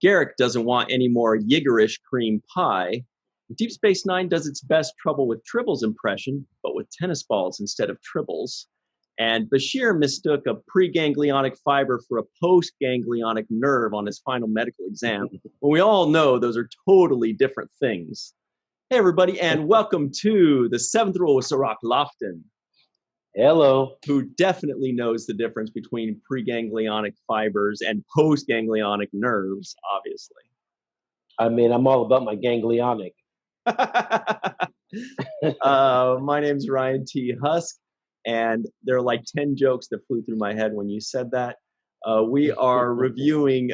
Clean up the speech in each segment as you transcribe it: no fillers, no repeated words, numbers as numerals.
Garak doesn't want any more Yiggerish cream pie. Deep Space Nine does its best trouble with Tribble's impression, but with tennis balls instead of tribbles. And Bashir mistook a preganglionic fiber for a postganglionic nerve on his final medical exam, when we all know those are totally different things. Hey, everybody, and welcome to the seventh rule with Cirroc Lofton. Hello. Who definitely knows the difference between preganglionic fibers and postganglionic nerves, obviously. I mean, I'm all about my ganglionic. My name's Ryan T. Husk, and there are like 10 jokes that flew through my head when you said that. We are reviewing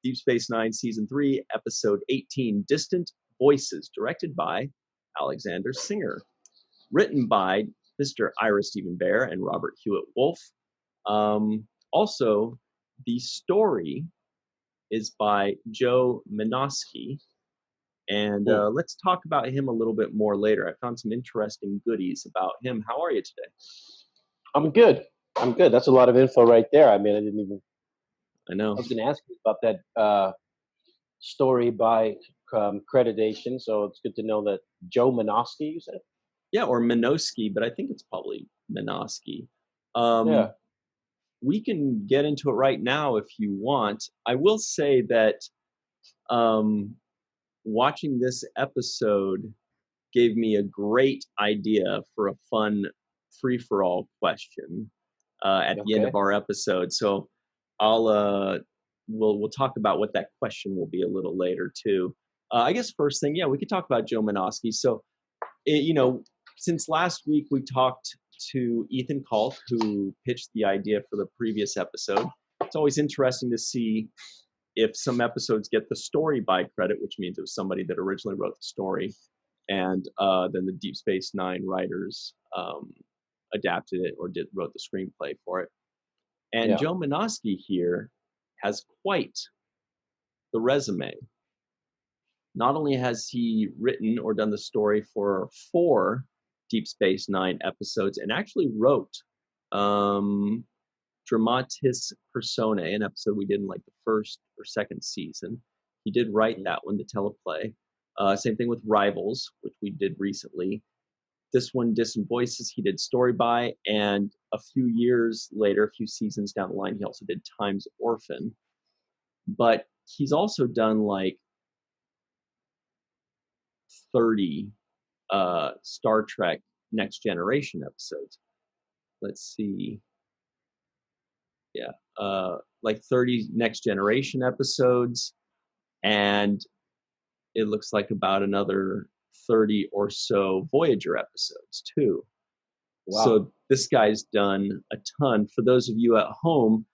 Deep Space Nine Season 3, Episode 18, Distant Voices, directed by Alexander Singer. Written by Mr. Ira Stephen Bear and Robert Hewitt Wolf. Also, the story is by Joe Menosky. And let's talk about him a little bit more later. I found some interesting goodies about him. How are you today? I'm good. That's a lot of info right there. I mean, I know. I was going to ask you about that story by accreditation. So it's good to know that Joe Menosky, you said? Yeah, or Menosky, but I think it's probably Menosky. Yeah. We can get into it right now if you want. I will say that watching this episode gave me a great idea for a fun free-for-all question at the end of our episode. So we'll talk about what that question will be a little later too. I guess first thing, we could talk about Joe Menosky. So, since last week we talked to Ethan Kalk, who pitched the idea for the previous episode. It's always interesting to see if some episodes get the story by credit, which means it was somebody that originally wrote the story, and then the Deep Space Nine writers adapted it or wrote the screenplay for it. And Joe Menosky here has quite the resume. Not only has he written or done the story for 4 Deep Space Nine episodes, and actually wrote Dramatis Personae, an episode we did in like the first or second season. He did write that one, the teleplay. Same thing with Rivals, which we did recently. This one, Distant Voices, he did story by, and a few years later, a few seasons down the line, he also did Time's Orphan. But he's also done like 30 Star Trek Next Generation episodes. Let's see. Like 30 Next Generation episodes, and it looks like about another 30 or so Voyager episodes too. Wow. So this guy's done a ton. For those of you at home,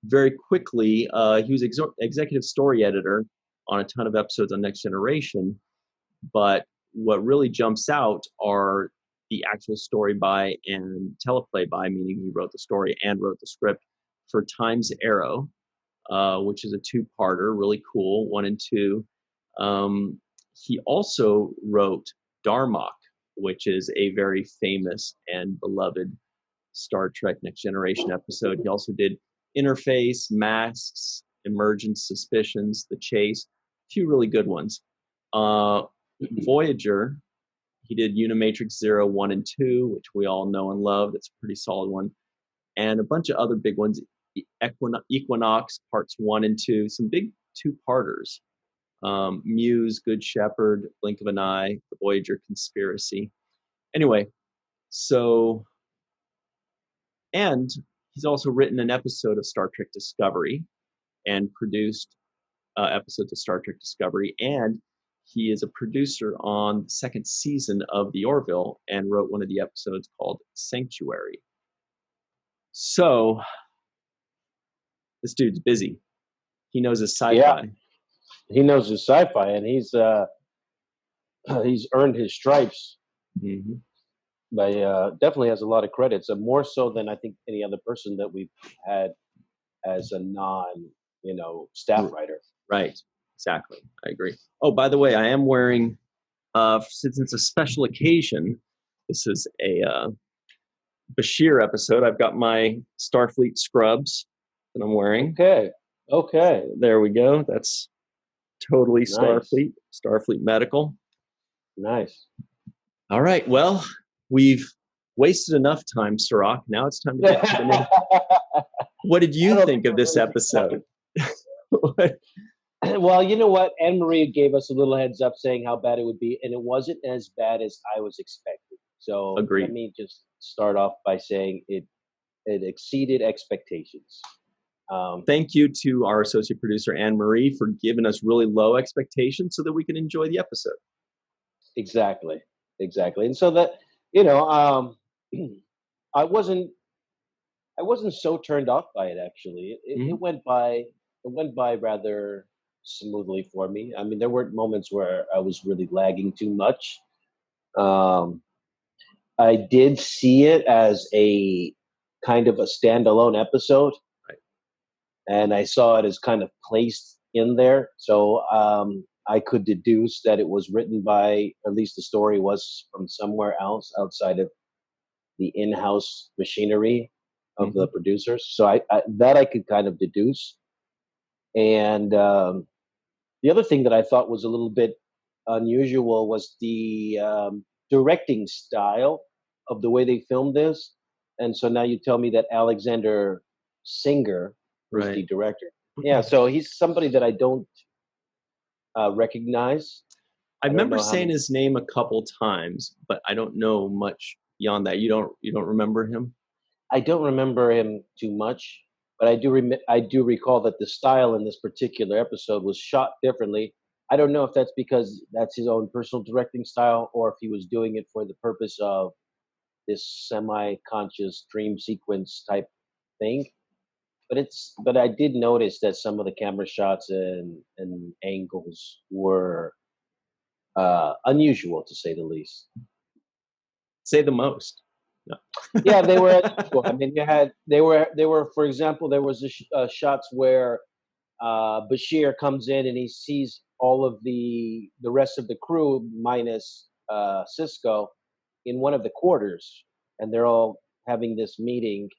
very quickly, he was executive story editor on a ton of episodes on Next Generation, but what really jumps out are the actual story by and teleplay by, meaning he wrote the story and wrote the script for Time's Arrow, which is a 2-parter, really cool, 1 and 2. He also wrote Darmok, which is a very famous and beloved Star Trek Next Generation episode. He also did Interface, Masks, Emergence, Suspicions, The Chase, a few really good ones. Voyager, he did Unimatrix 0, 1, and 2, which we all know and love. That's a pretty solid one. And a bunch of other big ones. Equinox, parts 1 and 2, some big 2-parters. Muse, Good Shepherd, Blink of an Eye, The Voyager Conspiracy. Anyway, and he's also written an episode of Star Trek Discovery and produced episodes of Star Trek Discovery, and he is a producer on the 2nd season of The Orville and wrote one of the episodes called Sanctuary. So this dude's busy. He knows his sci-fi. Yeah. He knows his sci-fi, and he's earned his stripes. Mm-hmm. By definitely has a lot of credits, and more so than I think any other person that we've had as a staff writer. Right. Exactly. I agree. Oh, by the way, I am wearing, since it's a special occasion, this is a Bashir episode. I've got my Starfleet scrubs that I'm wearing. Okay. There we go. That's Totally Nice. Starfleet Medical. Nice. All right. Well, we've wasted enough time, Cirroc. Now it's time to get to the name. What did you think of this episode? Well, you know what? Anne Marie gave us a little heads up saying how bad it would be, and it wasn't as bad as I was expecting. So Agreed. Let me just start off by saying it exceeded expectations. Thank you to our associate producer, Anne Marie, for giving us really low expectations so that we can enjoy the episode. Exactly. And so that, you know, I wasn't so turned off by it, actually. It went by rather smoothly for me. I mean, there weren't moments where I was really lagging too much. I did see it as a kind of a standalone episode, right, and I saw it as kind of placed in there. So I could deduce that it was written by, or at least the story was from somewhere else outside of the in-house machinery of the producers. So I could kind of deduce. And the other thing that I thought was a little bit unusual was the directing style of the way they filmed this. And so now you tell me that Alexander Singer was the director. Yeah, so he's somebody that I don't recognize. I remember saying his name a couple times, but I don't know much beyond that. You don't remember him? I don't remember him too much, but I do recall that the style in this particular episode was shot differently. I don't know if that's because that's his own personal directing style, or if he was doing it for the purpose of this semi-conscious dream sequence type thing. But I did notice that some of the camera shots and angles were unusual, to say the least. Say the most. No. Yeah, they were unusual. I mean, they were. For example, there was shots where Bashir comes in and he sees all of the rest of the crew minus Sisko in one of the quarters, and they're all having this meeting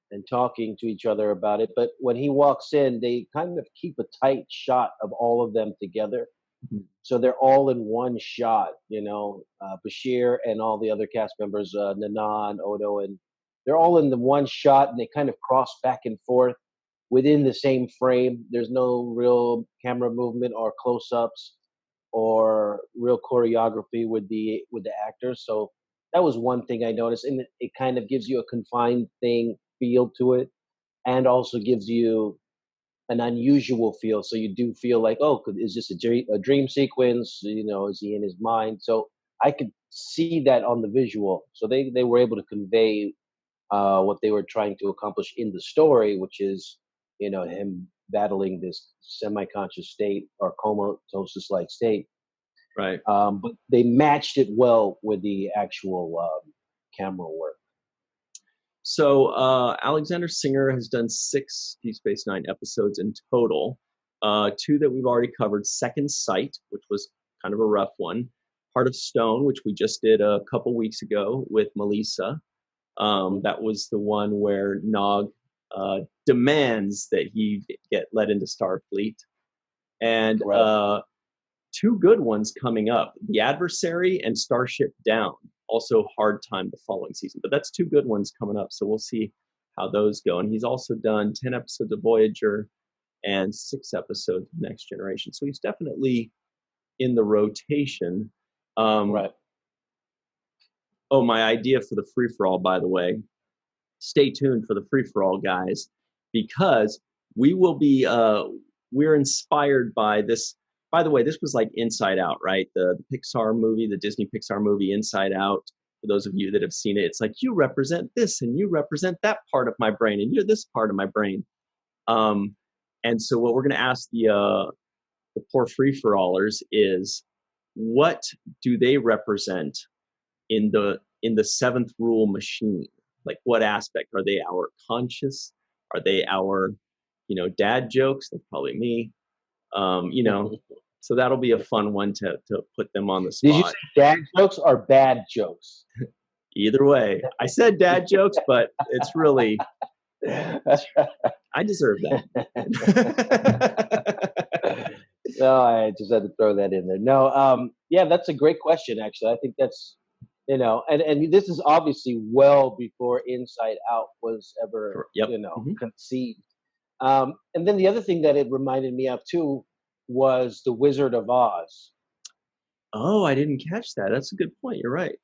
and talking to each other about it. But when he walks in, they kind of keep a tight shot of all of them together. Mm-hmm. So they're all in one shot, Bashir and all the other cast members, Nana and Odo, and they're all in the one shot, and they kind of cross back and forth within the same frame. There's no real camera movement or close-ups or real choreography with the actors. So that was one thing I noticed, and it kind of gives you a confined feel to it, and also gives you an unusual feel. So you do feel like, oh, is this a dream sequence? Is he in his mind? So I could see that on the visual. So they were able to convey what they were trying to accomplish in the story, which is, him battling this semi-conscious state or comatose-like state. Right. But they matched it well with the actual camera work. So Alexander Singer has done 6 Deep Space Nine episodes in total. 2 that we've already covered: Second Sight, which was kind of a rough one; Heart of Stone, which we just did a couple weeks ago with Melissa. That was the one where Nog demands that he get let into Starfleet. And 2 good ones coming up: The Adversary and Starship Down. Also hard time the following season, but that's 2 good ones coming up, so we'll see how those go. And he's also done 10 episodes of Voyager and 6 episodes of Next Generation, so he's definitely in the rotation. Right. Oh, my idea for the free-for-all, by the way, stay tuned for the free-for-all, guys, because we will be we're inspired by this. By the way, this was like Inside Out, right? The Pixar movie, the Disney Pixar movie, Inside Out. For those of you that have seen it, it's like, you represent this and you represent that part of my brain and you're this part of my brain. And so what we're going to ask the poor free-for-allers is, what do they represent in the 7th rule machine? Like, what aspect? Are they our conscious? Are they our, dad jokes? That's probably me. So that'll be a fun one to put them on the spot. Did you say dad jokes or bad jokes? Either way. I said dad jokes, but it's really, I deserve that. No, I just had to throw that in there. No, yeah, that's a great question. Actually, I think that's and this is obviously well before Inside Out was ever Yep. conceived. And then the other thing that it reminded me of too was the Wizard of Oz. Oh, I didn't catch that. That's a good point. You're right.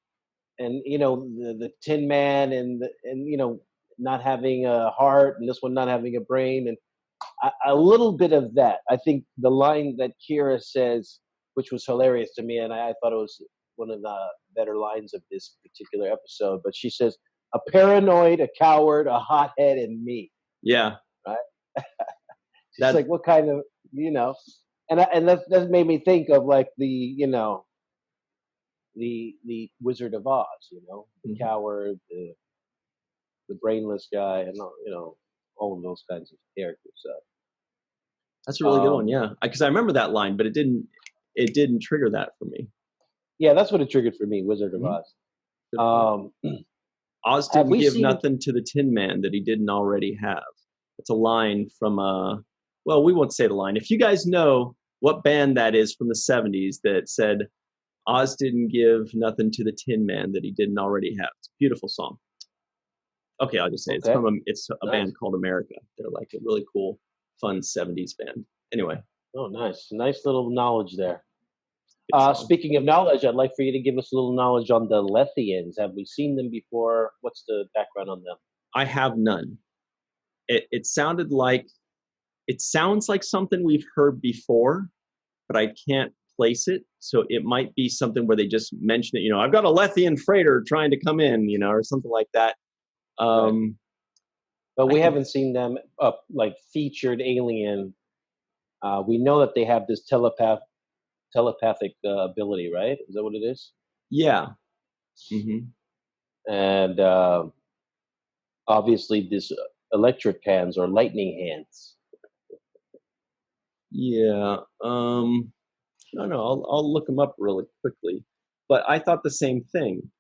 And the Tin Man and not having a heart, and this one not having a brain, and a little bit of that. I think the line that Kira says, which was hilarious to me, and I thought it was one of the better lines of this particular episode. But she says, "A paranoid, a coward, a hothead, and me." Yeah. Right. She's like, what kind of and that made me think of like the Wizard of Oz, the coward, the brainless guy, and all of those kinds of characters. So that's a really good one, yeah. Because I remember that line, but it didn't trigger that for me. Yeah, that's what it triggered for me, Wizard of Oz. Oz didn't give nothing to the Tin Man that he didn't already have. It's a line from well, we won't say the line. If you guys know what band that is from the 70s that said Oz didn't give nothing to the Tin Man that he didn't already have. It's a beautiful song. Okay, I'll just say it's a band called America. They're like a really cool, fun 70s band. Anyway. Oh, nice. Nice little knowledge there. Speaking of knowledge, I'd like for you to give us a little knowledge on the Lethians. Have we seen them before? What's the background on them? I have none. It sounds like something we've heard before, but I can't place it. So it might be something where they just mention it, I've got a Lethian freighter trying to come in, or something like that. Right. But we haven't seen them like featured alien. We know that they have this telepathic ability, right? Is that what it is? Yeah. And obviously this electric hands or lightning hands. Yeah. No, I'll look them up really quickly. But I thought the same thing.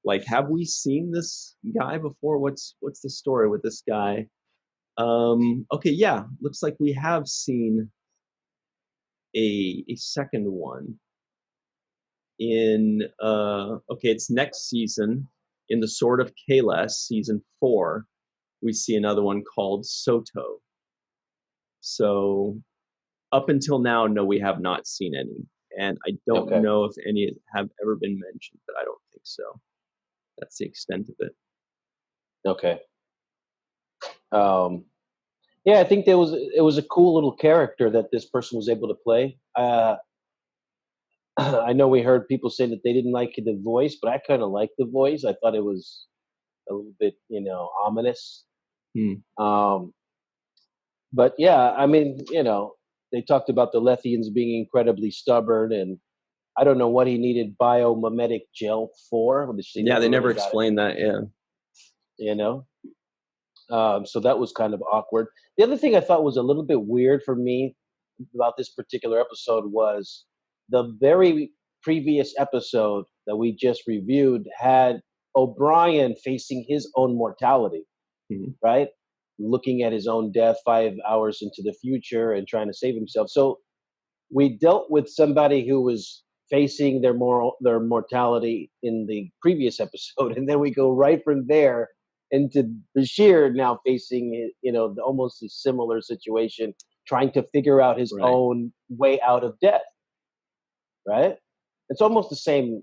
Like, have we seen this guy before? What's the story with this guy? Okay, yeah, looks like we have seen a second one in it's next season in the Sword of Kalas, season 4. We see another one called Soto. So up until now, no, we have not seen any, and I don't know if any have ever been mentioned, but I don't think so. That's the extent of it. Okay. Yeah, I think it was a cool little character that this person was able to play. I know we heard people say that they didn't like the voice, but I kind of liked the voice. I thought it was a little bit, ominous. But yeah, I mean, they talked about the Lethians being incredibly stubborn, and I don't know what he needed biomimetic gel for. They never explained that. Yeah. So that was kind of awkward. The other thing I thought was a little bit weird for me about this particular episode was the very previous episode that we just reviewed had O'Brien facing his own mortality, right? Looking at his own death 5 hours into the future and trying to save himself. So we dealt with somebody who was facing their mortality in the previous episode, and then we go right from there into Bashir now facing almost a similar situation, trying to figure out his own way out of death. Right? It's almost the same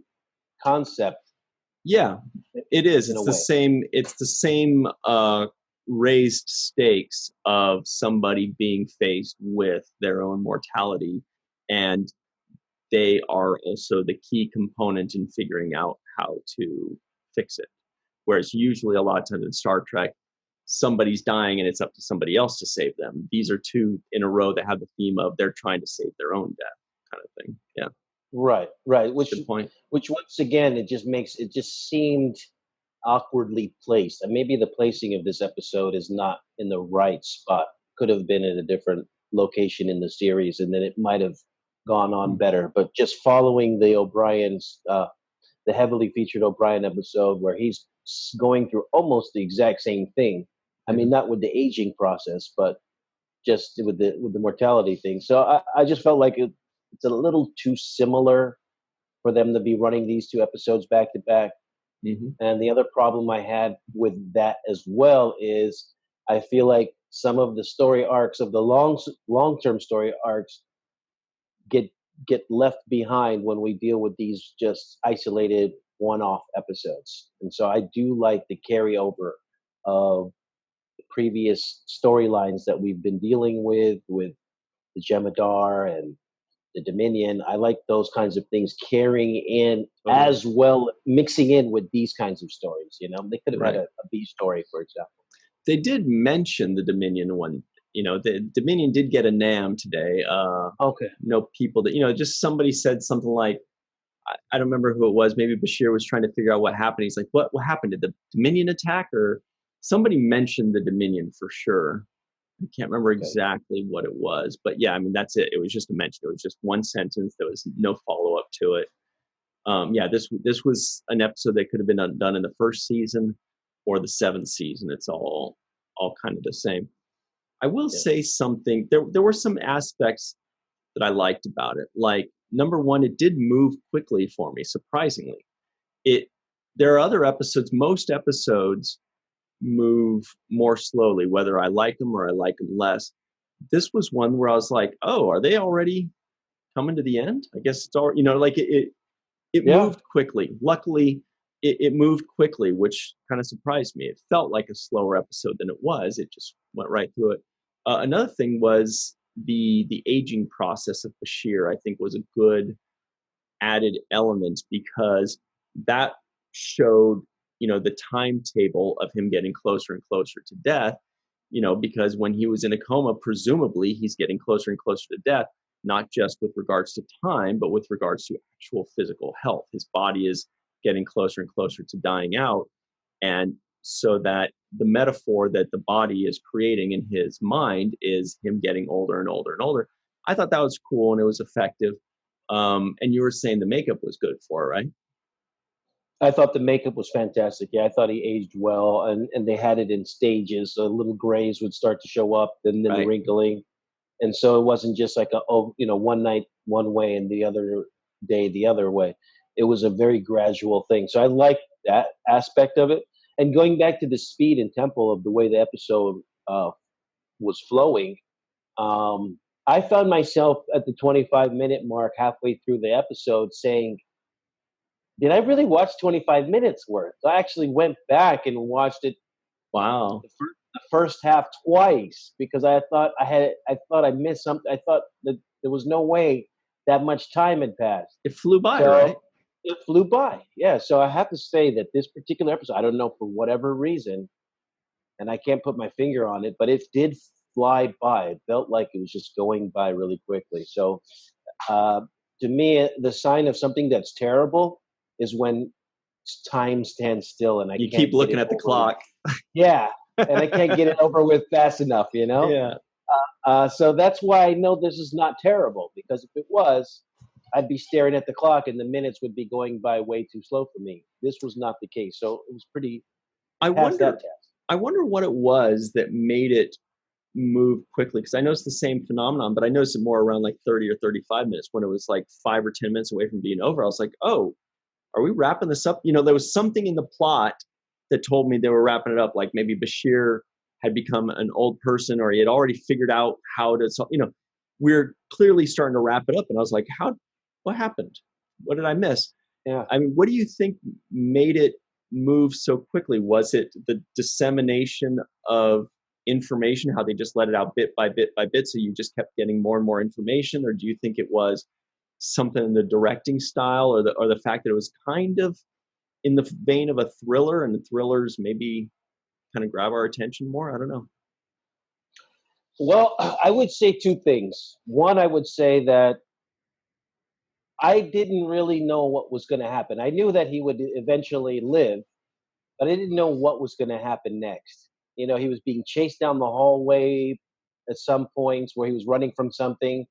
concept. Yeah, it is. It's the same raised stakes of somebody being faced with their own mortality, and they are also the key component in figuring out how to fix it. Whereas usually a lot of times in Star Trek, somebody's dying and it's up to somebody else to save them. These are two in a row that have the theme of they're trying to save their own death kind of thing. Yeah. Right. Which once again, it just seemed awkwardly placed. And maybe the placing of this episode is not in the right spot. Could have been in a different location in the series, and then it might have gone on better. But just following the O'Brien's, the heavily featured O'Brien episode where he's going through almost the exact same thing. I mean, not with the aging process, but just with the mortality thing. So I just felt like it's a little too similar for them to be running these two episodes back to back. Mm-hmm. And the other problem I had with that as well is I feel like some of the story arcs of the long-term story arcs get left behind when we deal with these just isolated one-off episodes. And so I do like the carryover of the previous storylines that we've been dealing with the Jemadar and the Dominion. I like those kinds of things carrying in as well, mixing in with these kinds of stories. You know, they could have had a B story, for example. They did mention the Dominion one. You know, the Dominion did get a NAM today. Okay. No people that, you know, just somebody said something like, I don't remember who it was. Maybe Bashir was trying to figure out what happened. He's like, what happened? Did the Dominion attack? Or somebody mentioned the Dominion for sure. I can't remember exactly what it was, but yeah, I mean, that's it. It was just a mention. It was just one sentence. There was no follow up to it. Yeah, this was an episode that could have been done in the first season or the seventh season. It's all kind of the same. I will say something. There were some aspects that I liked about it. Like, number one, it did move quickly for me, surprisingly. There are other episodes, most episodes move more slowly, whether I like them or I like them less. This was one where I was like, oh, are they already coming to the end? I guess it's already, you know, like it moved quickly. Luckily, it moved quickly, which kind of surprised me. It felt like a slower episode than it was. It just went right through it. Another thing was the aging process of Bashir, I think, was a good added element because that showed, you know, the timetable of him getting closer and closer to death, you know, because when he was in a coma, presumably he's getting closer and closer to death, not just with regards to time, but with regards to actual physical health. His body is getting closer and closer to dying out. And so that the metaphor that the body is creating in his mind is him getting older and older and older. I thought that was cool and it was effective. And you were saying the makeup was good for it, right? I thought the makeup was fantastic. Yeah, I thought he aged well, and they had it in stages. So little grays would start to show up, and then the wrinkling, and so it wasn't just like one night one way and the other day the other way. It was a very gradual thing. So I liked that aspect of it. And going back to the speed and tempo of the way the episode was flowing, I found myself at the 25-minute mark, halfway through the episode, saying, did I really watch 25 minutes worth? So I actually went back and watched it. Wow. The first half twice because I thought I missed something. I thought that there was no way that much time had passed. It flew by, right? It flew by. Yeah. So I have to say that this particular episode, I don't know for whatever reason, and I can't put my finger on it, but it did fly by. It felt like it was just going by really quickly. So to me, the sign of something that's terrible is when time stands still and you keep looking at the clock. Yeah, and I can't get it over with fast enough, you know? Yeah. So that's why I know this is not terrible, because if it was, I'd be staring at the clock and the minutes would be going by way too slow for me. This was not the case. So it was pretty past that test. I wonder what it was that made it move quickly, because I noticed the same phenomenon, but I noticed it more around like 30 or 35 minutes when it was like 5 or 10 minutes away from being over. I was like, oh, are we wrapping this up? You know, there was something in the plot that told me they were wrapping it up. Like maybe Bashir had become an old person, or he had already figured out how to, you know, we're clearly starting to wrap it up. And I was like, what happened? What did I miss? Yeah. I mean, what do you think made it move so quickly? Was it the dissemination of information, how they just let it out bit by bit by bit, so you just kept getting more and more information? Or do you think it was something in the directing style, or the fact that it was kind of in the vein of a thriller, and the thrillers maybe kind of grab our attention more? I don't know. Well, I would say two things. One, I would say that I didn't really know what was going to happen. I knew that he would eventually live, but I didn't know what was going to happen next. You know, he was being chased down the hallway at some points where he was running from something.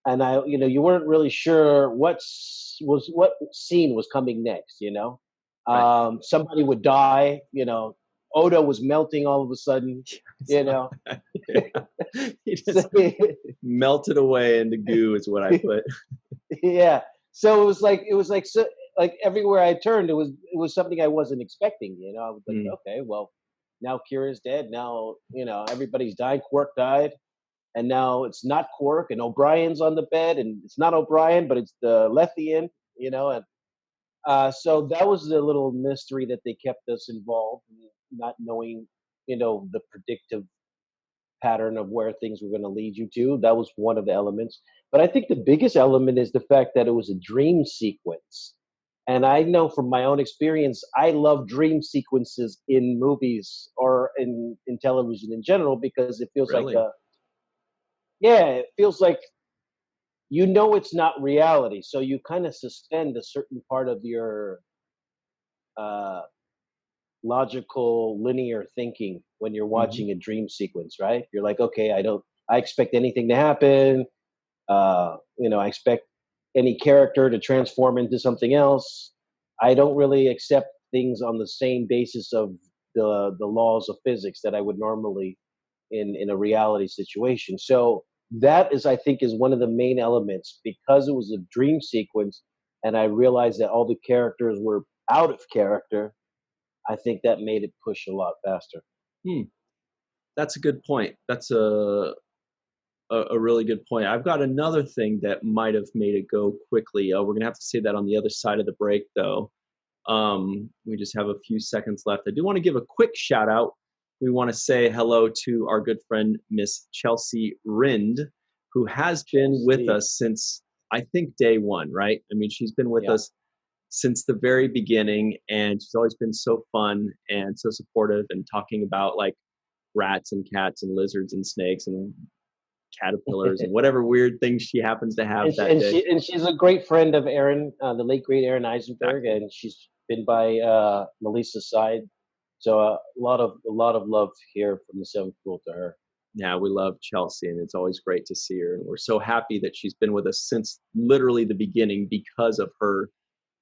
And you weren't really sure what scene was coming next, you know? Right. Somebody would die, you know, Odo was melting all of a sudden, you know? He just melted away into goo is what I put. Yeah. So it was like so, like everywhere I turned, it was something I wasn't expecting. You know, I was like, okay, well, now Kira's dead. Now everybody's died. Quark died, and now it's not Quark, and O'Brien's on the bed, and it's not O'Brien, but it's the Lethian. You know, and so that was the little mystery that they kept us involved, not knowing, the predictive pattern of where things were going to lead you to. That was one of the elements. But I think the biggest element is the fact that it was a dream sequence. And I know from my own experience, I love dream sequences in movies or in television in general because it feels Really? it feels like it's not reality. So you kind of suspend a certain part of your uh, logical linear thinking when you're watching a dream sequence, right? You're like, okay, I expect anything to happen. I expect any character to transform into something else. I don't really accept things on the same basis of the laws of physics that I would normally in a reality situation. So that I think is one of the main elements because it was a dream sequence and I realized that all the characters were out of character. I think that made it push a lot faster. That's a good point. That's a really good point. I've got another thing that might have made it go quickly. We're going to have to say that on the other side of the break, though. We just have a few seconds left. I do want to give a quick shout out. We want to say hello to our good friend, Miss Chelsea Rind, who has been with us since, I think, day one, right? I mean, she's been with us since the very beginning, and she's always been so fun and so supportive and talking about like rats and cats and lizards and snakes and caterpillars and whatever weird things she happens to have that day. And she's a great friend of Aaron, the late great Aron Eisenberg, and she's been by Melissa's side. So a lot of love here from the Seventh Rule to her. Yeah, we love Chelsea, and it's always great to see her. And we're so happy that she's been with us since literally the beginning because of her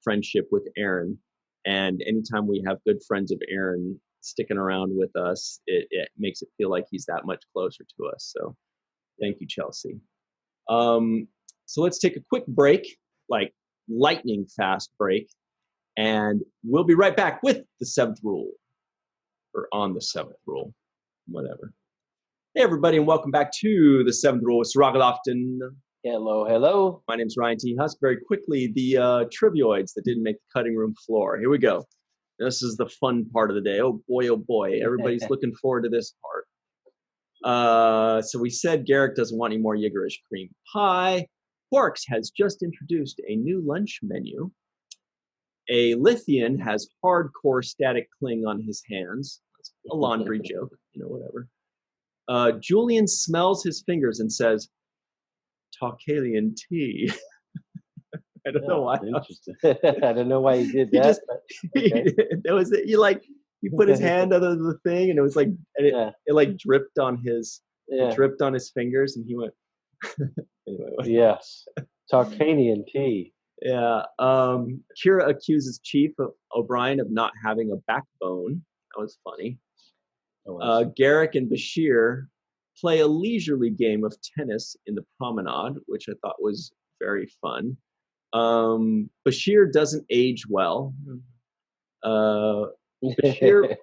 friendship with Aron. And anytime we have good friends of Aron sticking around with us, it makes it feel like he's that much closer to us. So thank you, Chelsea. So let's take a quick break, like lightning fast break, and we'll be right back with the seventh rule, or on the seventh rule, whatever. Hey, everybody, and welcome back to the seventh rule with Cirroc Lofton. Hello, hello. My name's Ryan T. Husk. Very quickly, the trivioids that didn't make the cutting room floor. Here we go. This is the fun part of the day. Oh boy. Everybody's looking forward to this part. So we said Garak doesn't want any more Yiggerish cream pie. Quarks has just introduced a new lunch menu. A Lethian has hardcore static cling on his hands. That's a laundry joke, whatever. Julian smells his fingers and says, Taukalian tea. I don't know why. Interesting. I don't know why he did that. He put his hand under the thing, and it was like, it dripped on his, fingers, and he went. Anyway. Yes, Taukalian tea. Yeah. Kira accuses Chief O'Brien of not having a backbone. That was funny. Garak and Bashir play a leisurely game of tennis in the promenade, which I thought was very fun. Bashir doesn't age well. Bashir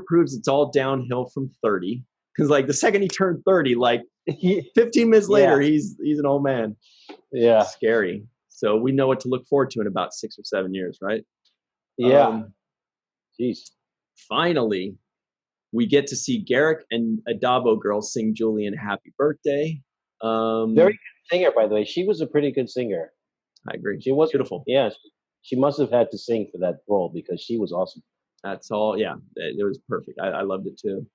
proves it's all downhill from 30. Because the second he turned 30, 15 minutes later, he's an old man. Yeah. Scary. So we know what to look forward to in about 6 or 7 years, right? Yeah. Jeez. Finally, we get to see Garak and a Dabo girl sing Julian happy birthday. Very good singer, by the way. She was a pretty good singer. I agree. She was beautiful. Yeah, she must have had to sing for that role because she was awesome. That's all. Yeah, it was perfect. I loved it too.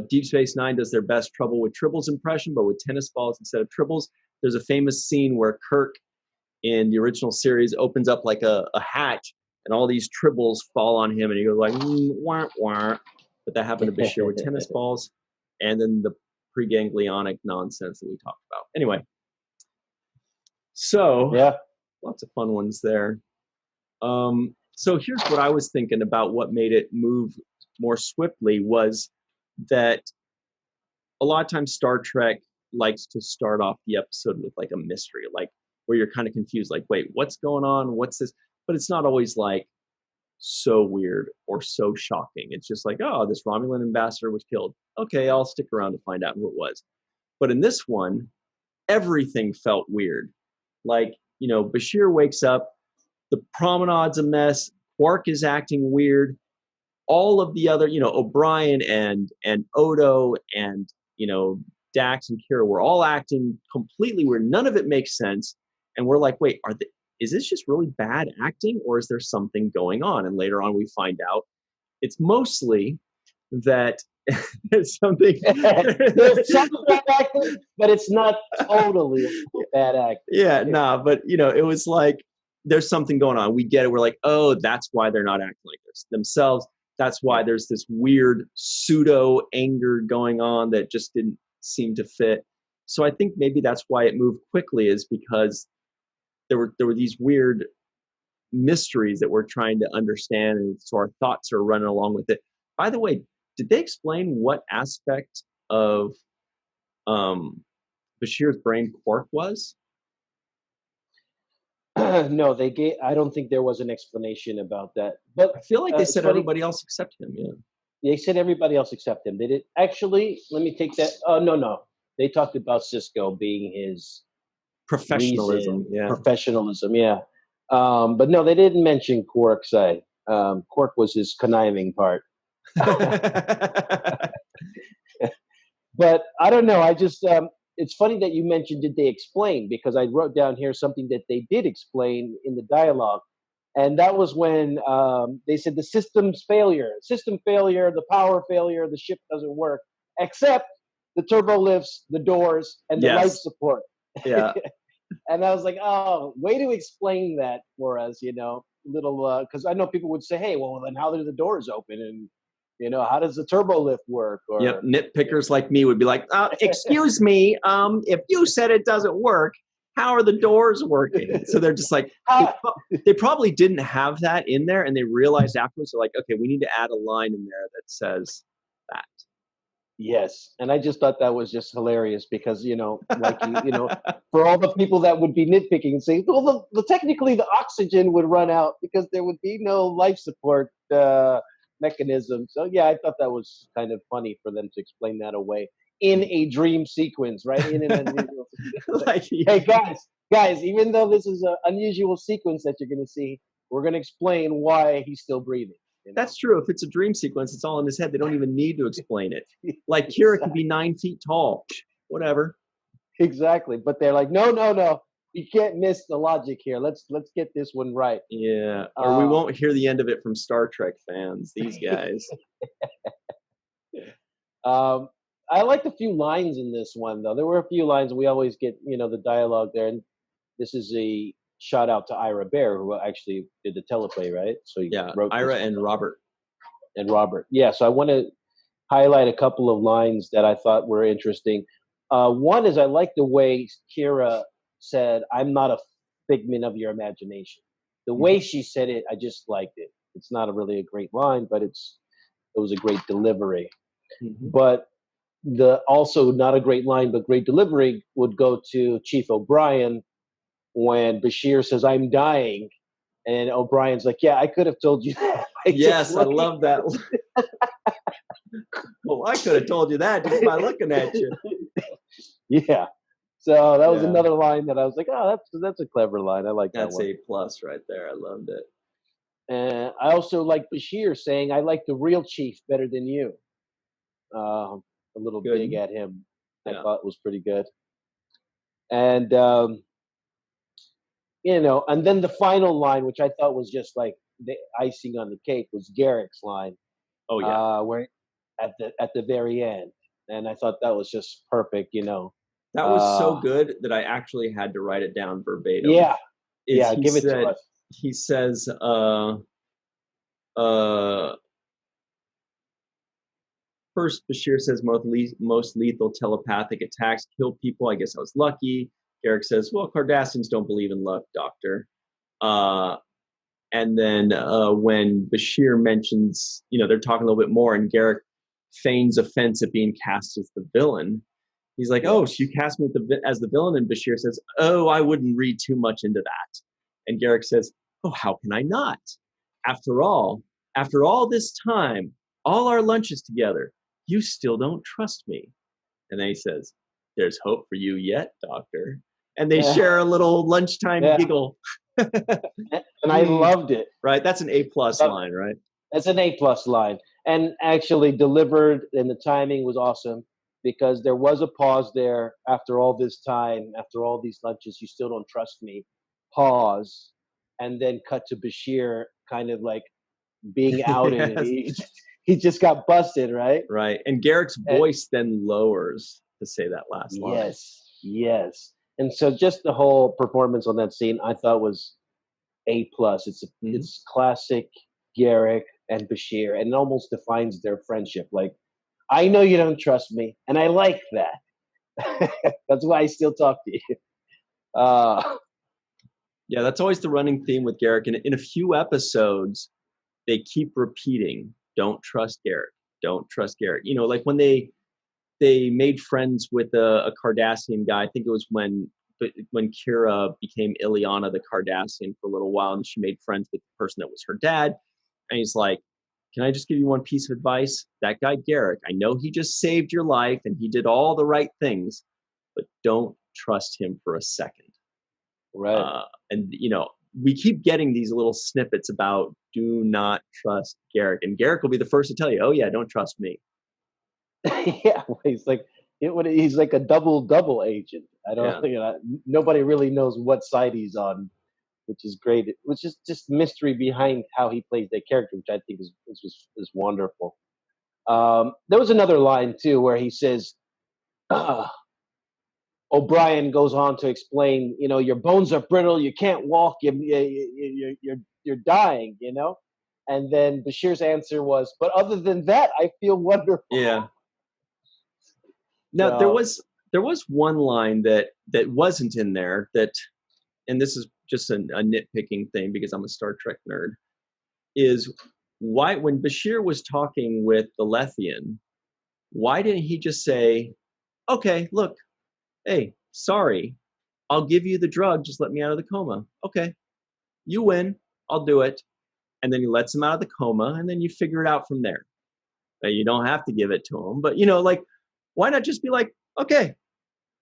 Deep Space Nine does their best trouble with tribbles impression, but with tennis balls instead of tribbles. There's a famous scene where Kirk in the original series opens up like a hatch, and all these tribbles fall on him, and he goes like, wah, wah. But that happened to Bashir with tennis balls, and then the preganglionic nonsense that we talked about. Anyway, so lots of fun ones there. So here's what I was thinking about what made it move more swiftly was that a lot of times Star Trek likes to start off the episode with like a mystery, like where you're kind of confused, like, wait, what's going on? What's this? But it's not always like so weird or so shocking. It's just like, oh, this Romulan ambassador was killed. Okay, I'll stick around to find out who it was. But in this one, everything felt weird. Like, Bashir wakes up, the promenade's a mess, Quark is acting weird, all of the other, O'Brien and Odo and, Dax and Kira were all acting completely weird. None of it makes sense. And we're like, wait, is this just really bad acting, or is there something going on? And later on we find out it's mostly that there's something there's some bad acting, but it's not totally bad acting. Yeah, nah, but it was like there's something going on. We get it. We're like, oh, that's why they're not acting like this themselves. That's why there's this weird pseudo anger going on that just didn't seem to fit. So I think maybe that's why it moved quickly, is because there were these weird mysteries that we're trying to understand, and so our thoughts are running along with it. By the way, did they explain what aspect of Bashir's brain Quark was? No, I don't think there was an explanation about that. But I feel like they said everybody else except him. Yeah, they said everybody else except him. They did actually. Let me take that. Oh no. They talked about Sisko being his professionalism. Yeah, professionalism. Yeah, but no, they didn't mention Quark's side. Quark was his conniving part. But I don't know. I just it's funny that you mentioned did they explain, because I wrote down here something that they did explain in the dialogue, and that was when they said the system failure, the power failure, the ship doesn't work, except the turbo lifts, the doors, and the life support. Yeah. And I was like, oh, way to explain that for us, little, because I know people would say, hey, well, then how do the doors open? And, how does the turbo lift work? Or, nitpickers like me would be like, excuse me, if you said it doesn't work, how are the doors working? So they're just like, they probably didn't have that in there, and they realized afterwards, they're like, okay, we need to add a line in there that says that. Yes, and I just thought that was just hilarious because like for all the people that would be nitpicking and saying, well, technically the oxygen would run out because there would be no life support mechanism. So yeah, I thought that was kind of funny for them to explain that away in a dream sequence, right? In an unusual sequence. Like, hey guys, even though this is an unusual sequence that you're going to see, we're going to explain why he's still breathing. That's true. If it's a dream sequence, it's all in his head. They don't even need to explain it. Like Kira could be 9 feet tall. Whatever. Exactly. But they're like, no. You can't miss the logic here. Let's get this one right. Yeah. Or we won't hear the end of it from Star Trek fans, these guys. I liked a few lines in this one, though. There were a few lines. We always get, the dialogue there. And this is a shout out to Ira Bear, who actually did the teleplay, right? So wrote Ira and Robert. Yeah, so I want to highlight a couple of lines that I thought were interesting. One is I like the way Kira said, "I'm not a figment of your imagination." The way she said it, I just liked it. It's not really a great line, but it was a great delivery. Mm-hmm. But also not a great line, but great delivery would go to Chief O'Brien when Bashir says, "I'm dying," and O'Brien's like, "Yeah, I could have told you that." Yes, I love that. Well, I could have told you that just by looking at you. Yeah. So that was another line that I was like, "Oh, that's a clever line. I like that one." That's A+ right there. I loved it. And I also like Bashir saying, "I like the real Chief better than you." A little dig at him. I thought was pretty good. And and then the final line, which I thought was just like the icing on the cake, was Garak's line. Oh yeah, where at the very end, and I thought that was just perfect. That was so good that I actually had to write it down verbatim. Yeah, give it to us. He says, first, Bashir says most lethal telepathic attacks kill people. I guess I was lucky. Garak says, well, Cardassians don't believe in luck, Doctor. And then when Bashir mentions, they're talking a little bit more, and Garak feigns offense at being cast as the villain. He's like, oh, so you cast me as the villain? And Bashir says, oh, I wouldn't read too much into that. And Garak says, oh, how can I not? After all this time, all our lunches together, you still don't trust me. And then he says, there's hope for you yet, Doctor. And they share a little lunchtime giggle. And I loved it. Right? That's an A+ line, right? That's an A+ line. And actually delivered, and the timing was awesome, because there was a pause there after all this time, after all these lunches, you still don't trust me. Pause. And then cut to Bashir kind of like being outed. Yes. He just got busted, right? Right. And Garrick's voice then lowers to say that last line. Yes. And so just the whole performance on that scene, I thought was A+. It's classic Garak and Bashir, and it almost defines their friendship. Like, I know you don't trust me, and I like that. That's why I still talk to you. Yeah, that's always the running theme with Garak. And in a few episodes, they keep repeating, don't trust Garak, don't trust Garak. You know, like when they made friends with a Cardassian guy, I think it was when Kira became Ileana the Cardassian for a little while, and she made friends with the person that was her dad. And he's like, can I just give you one piece of advice? That guy Garak, I know he just saved your life and he did all the right things, but don't trust him for a second. Right. And, you know, we keep getting these little snippets about do not trust Garak. And Garak will be the first to tell you, oh, yeah, don't trust me. Yeah, he's like a double agent. I don't think nobody really knows what side he's on, which is great. Which is just mystery behind how he plays that character, which I think is wonderful. There was another line too where he says, O'Brien goes on to explain, you know, your bones are brittle, you can't walk, you're dying, you know. And then Bashir's answer was, but other than that, I feel wonderful. Yeah. Now, there was one line that wasn't in there that, and this is just a nitpicking thing because I'm a Star Trek nerd, is why when Bashir was talking with the Lethian, why didn't he just say, okay, look, hey, sorry, I'll give you the drug, just let me out of the coma. Okay, you win, I'll do it. And then he lets him out of the coma, and then you figure it out from there. Now, you don't have to give it to him, but, you know, like, why not just be like, okay,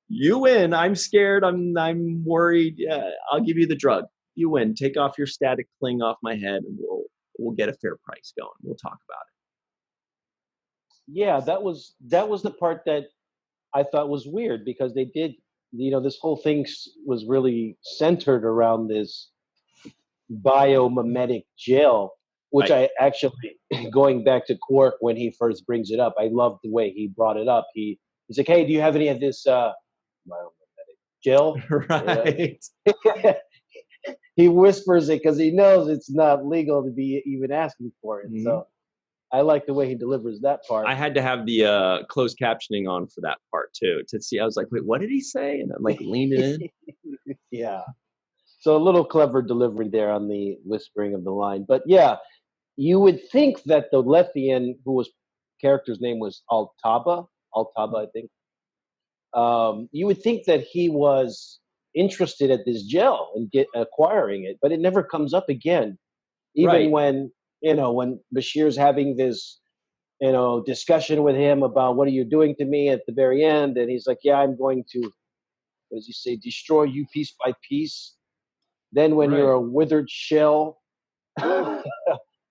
you win. I'm scared. I'm worried. I'll give you the drug. You win. Take off your static cling off my head, and we'll get a fair price going. We'll talk about it. Yeah, that was the part that I thought was weird, because they did, you know, this whole thing was really centered around this biomimetic gel, which I actually, going back to Quark when he first brings it up, I love the way he brought it up. He's like, hey, do you have any of this biomimetic gel? Right. He whispers it because he knows it's not legal to be even asking for it. Mm-hmm. So I like the way he delivers that part. I had to have the closed captioning on for that part too, to see. I was like, wait, what did he say? And I'm like leaning in. Yeah. So a little clever delivery there on the whispering of the line. But yeah, you would think that the Lethian, character's name was Altaba, I think. You would think that he was interested at this gel and acquiring it, but it never comes up again. Even when Bashir's having this, you know, discussion with him about what are you doing to me at the very end, and he's like, yeah, I'm going to, what does he say, destroy you piece by piece. Then when you're a withered shell,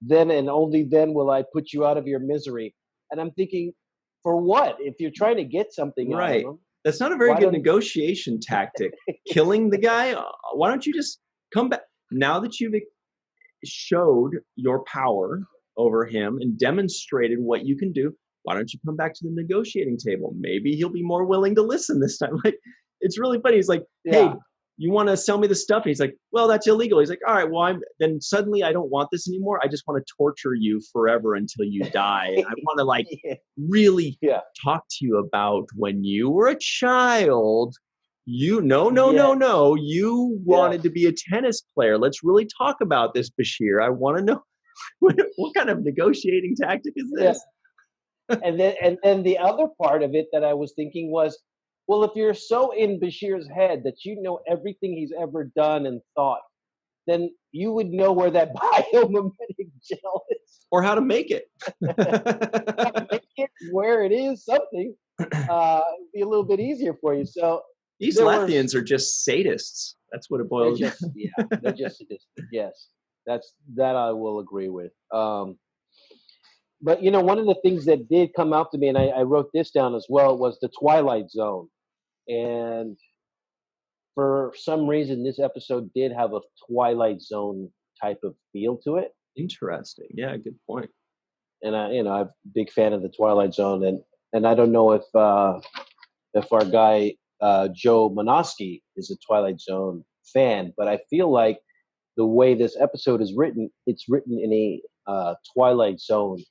then and only then will I put you out of your misery. And I'm thinking, for what? If you're trying to get something out of him, that's not a very good negotiation tactic. Killing the guy, why don't you just come back? Now that you've showed your power over him and demonstrated what you can do, why don't you come back to the negotiating table? Maybe he'll be more willing to listen this time. Like, it's really funny. He's like, hey, you want to sell me the stuff? And he's like, well, that's illegal. He's like, all right, well, then suddenly I don't want this anymore. I just want to torture you forever until you die. And I want to really talk to you about when you were a child. You you wanted to be a tennis player. Let's really talk about this, Bashir. I want to know what kind of negotiating tactic is this? And then the other part of it that I was thinking was, well, if you're so in Bashir's head that you know everything he's ever done and thought, then you would know where that biomimetic gel is. Or how to make it. Make it where it is, something. Be a little bit easier for you. So these Lethians are just sadists. That's what it boils down. Yeah, they're just sadistic. Yes, that I will agree with. But one of the things that did come out to me, and I wrote this down as well, was the Twilight Zone. And for some reason, this episode did have a Twilight Zone type of feel to it. Interesting. Yeah, good point. And I'm a big fan of the Twilight Zone, and I don't know if our guy Joe Monosky is a Twilight Zone fan, but I feel like the way this episode is written, it's written in a Twilight Zone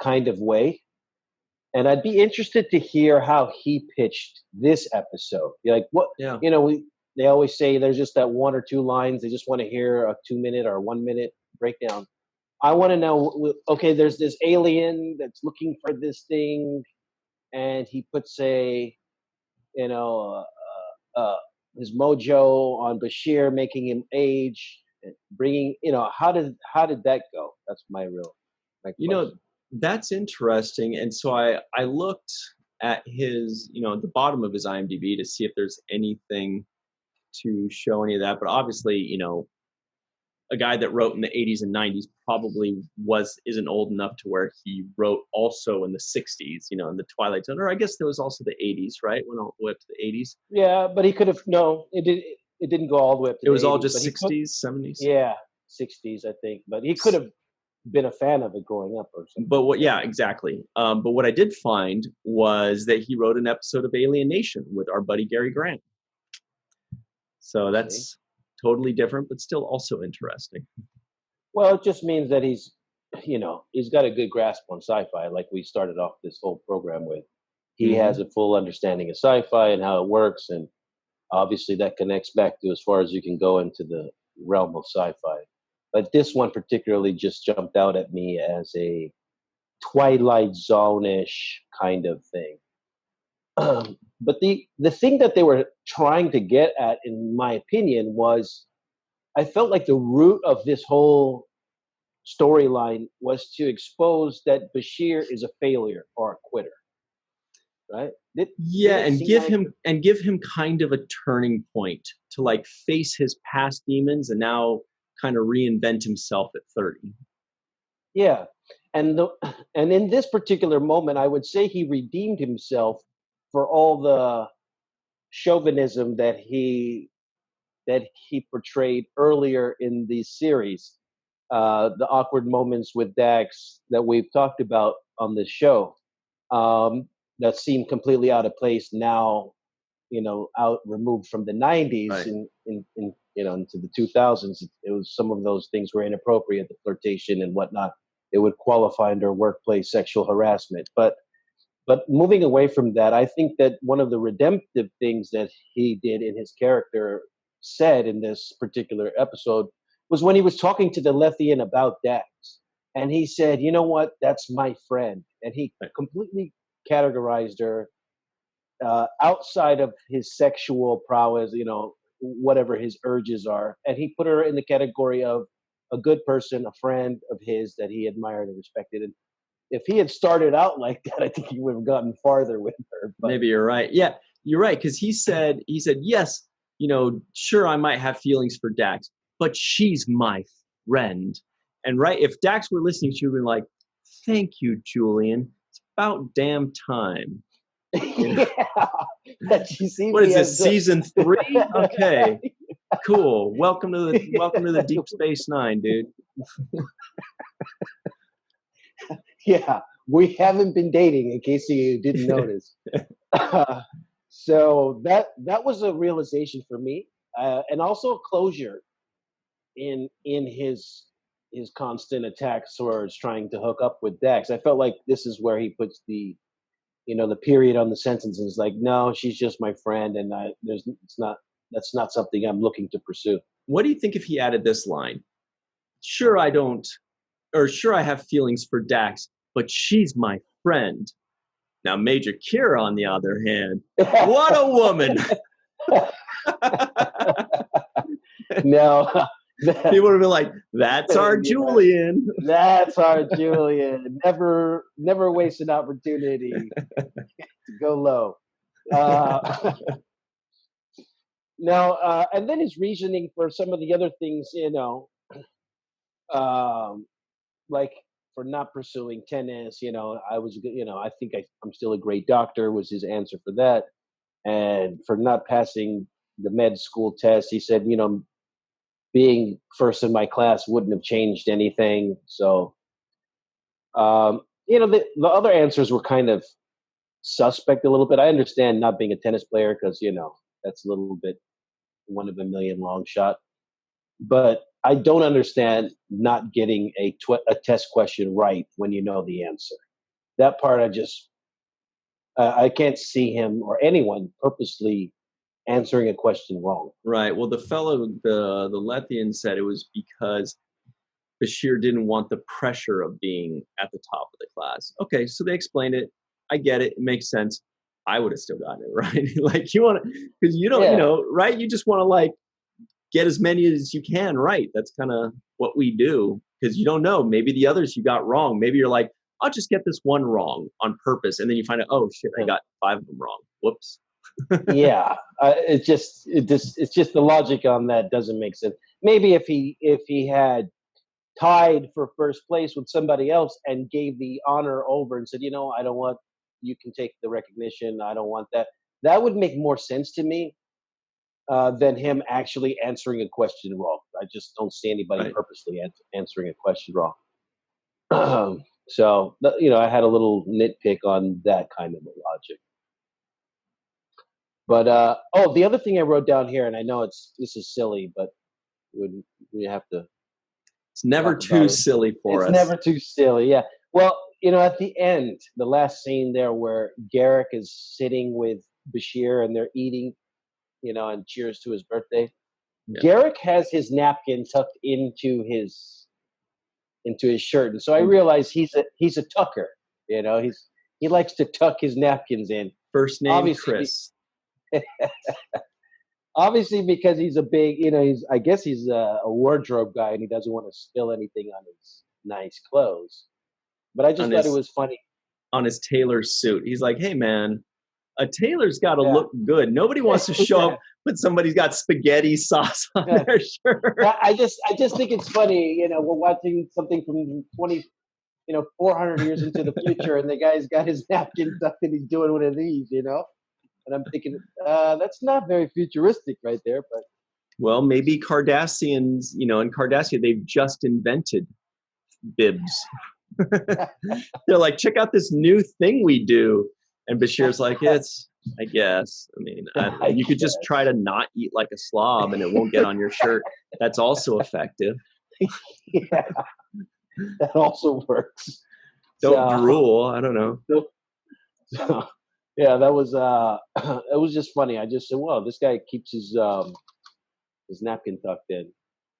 kind of way. And I'd be interested to hear how he pitched this episode. Like what, yeah. They always say there's just that one or two lines. They just want to hear a 2-minute or 1 minute breakdown. I want to know, okay, there's this alien that's looking for this thing, and he puts his mojo on Bashir, making him age, and bringing, how did that go? That's my question. That's interesting. And so I looked at his, at the bottom of his IMDb to see if there's anything to show any of that. But obviously, a guy that wrote in the 80s and 90s probably isn't old enough to where he wrote also in the 60s, in the Twilight Zone. Or I guess there was also the 80s, right? Went all the way up to the 80s. Yeah, but he could have, no, it didn't go all the way up to the 80s. It was all just 60s, 70s? Yeah, 60s, I think. But he could have been a fan of it growing up or something. But exactly. But what I did find was that he wrote an episode of Alien Nation with our buddy Gary Grant. So that's totally different, but still also interesting. Well, it just means that he's got a good grasp on sci-fi, like we started off this whole program with. He has a full understanding of sci-fi and how it works, and obviously that connects back to as far as you can go into the realm of sci-fi. But this one particularly just jumped out at me as a Twilight Zone-ish kind of thing. But the thing that they were trying to get at, in my opinion, was I felt like the root of this whole storyline was to expose that Bashir is a failure or a quitter, right? Give him kind of a turning point to like face his past demons and now kind of reinvent himself at 30. Yeah, and in this particular moment, I would say he redeemed himself for all the chauvinism that he portrayed earlier in the series, the awkward moments with Dax that we've talked about on this show, that seem completely out of place now, out removed from the 90s, right. Into the 2000s. It was, some of those things were inappropriate, the flirtation and whatnot. It would qualify under workplace sexual harassment. But moving away from that, I think that one of the redemptive things that he did in his character said in this particular episode was when he was talking to the Lethian about Dax. And he said, you know what, that's my friend. And he completely categorized her outside of his sexual prowess, whatever his urges are. And he put her in the category of a good person, a friend of his that he admired and respected. And if he had started out like that, I think he would have gotten farther with her. But maybe you're right. Yeah, you're right. Because he said, yes, sure, I might have feelings for Dax, but she's my friend. And right, if Dax were listening, she would be like, thank you, Julian. It's about damn time. Yeah. What is this, season 3? Okay, cool. Welcome to the Deep Space Nine, dude. Yeah, we haven't been dating, in case you didn't notice. So that was a realization for me, and also closure in his constant attacks towards trying to hook up with Dax. I felt like this is where he puts the period on the sentence and is like, no, she's just my friend, and that's not something I'm looking to pursue. What do you think if he added this line? Sure, I have feelings for Dax, but she's my friend. Now, Major Kira, on the other hand, what a woman. No. People would have been like, that's our Julian. That's our Julian. Never waste an opportunity to go low. Now, and then his reasoning for some of the other things, like for not pursuing tennis, I think I'm still a great doctor was his answer for that. And for not passing the med school test, he said, being first in my class wouldn't have changed anything. So, the other answers were kind of suspect a little bit. I understand not being a tennis player because, that's a little bit one of a million long shot. But I don't understand not getting a test question right when you know the answer. That part I can't see him or anyone purposely answering a question wrong. Right. Well, the fellow, the Lethian said it was because Bashir didn't want the pressure of being at the top of the class. Okay, so they explained it. I get it. It makes sense. I would have still gotten it right. Like you want to, because you don't, right? You just want to like get as many as you can right. That's kind of what we do because you don't know. Maybe the others you got wrong. Maybe you're like, I'll just get this one wrong on purpose, and then you find out, oh shit, I got 5 of them wrong. Whoops. Yeah, it's just the logic on that doesn't make sense. Maybe if he had tied for first place with somebody else and gave the honor over and said, I don't want, you can take the recognition. I don't want that. That would make more sense to me than him actually answering a question wrong. I just don't see anybody purposely answering a question wrong. So, I had a little nitpick on that kind of a logic. But the other thing I wrote down here, and I know this is silly, but we have to. It's never too silly for us. It's never too silly, yeah. Well, at the end, the last scene there where Garak is sitting with Bashir and they're eating, and cheers to his birthday. Yeah. Garak has his napkin tucked into his shirt, and so I realize he's a tucker. He likes to tuck his napkins in. First name obviously, Chris. Obviously, because he's a big, I guess he's a wardrobe guy, and he doesn't want to spill anything on his nice clothes. But I just thought it was funny. On his tailor suit, he's like, "Hey, man, a tailor's got to look good. Nobody wants to show up when somebody's got spaghetti sauce on their shirt." I just think it's funny. We're watching something from 400 years into the future, and the guy's got his napkin tucked and he's doing one of these, And I'm thinking, that's not very futuristic right there. But well, maybe Cardassians, in Cardassia, they've just invented bibs. They're like, check out this new thing we do. And Bashir's like, I guess. I mean, you could just try to not eat like a slob and it won't get on your shirt. That's also effective. Yeah, that also works. Don't drool. I don't know. So, yeah, that was it was just funny. I just said, "Well, this guy keeps his napkin tucked in."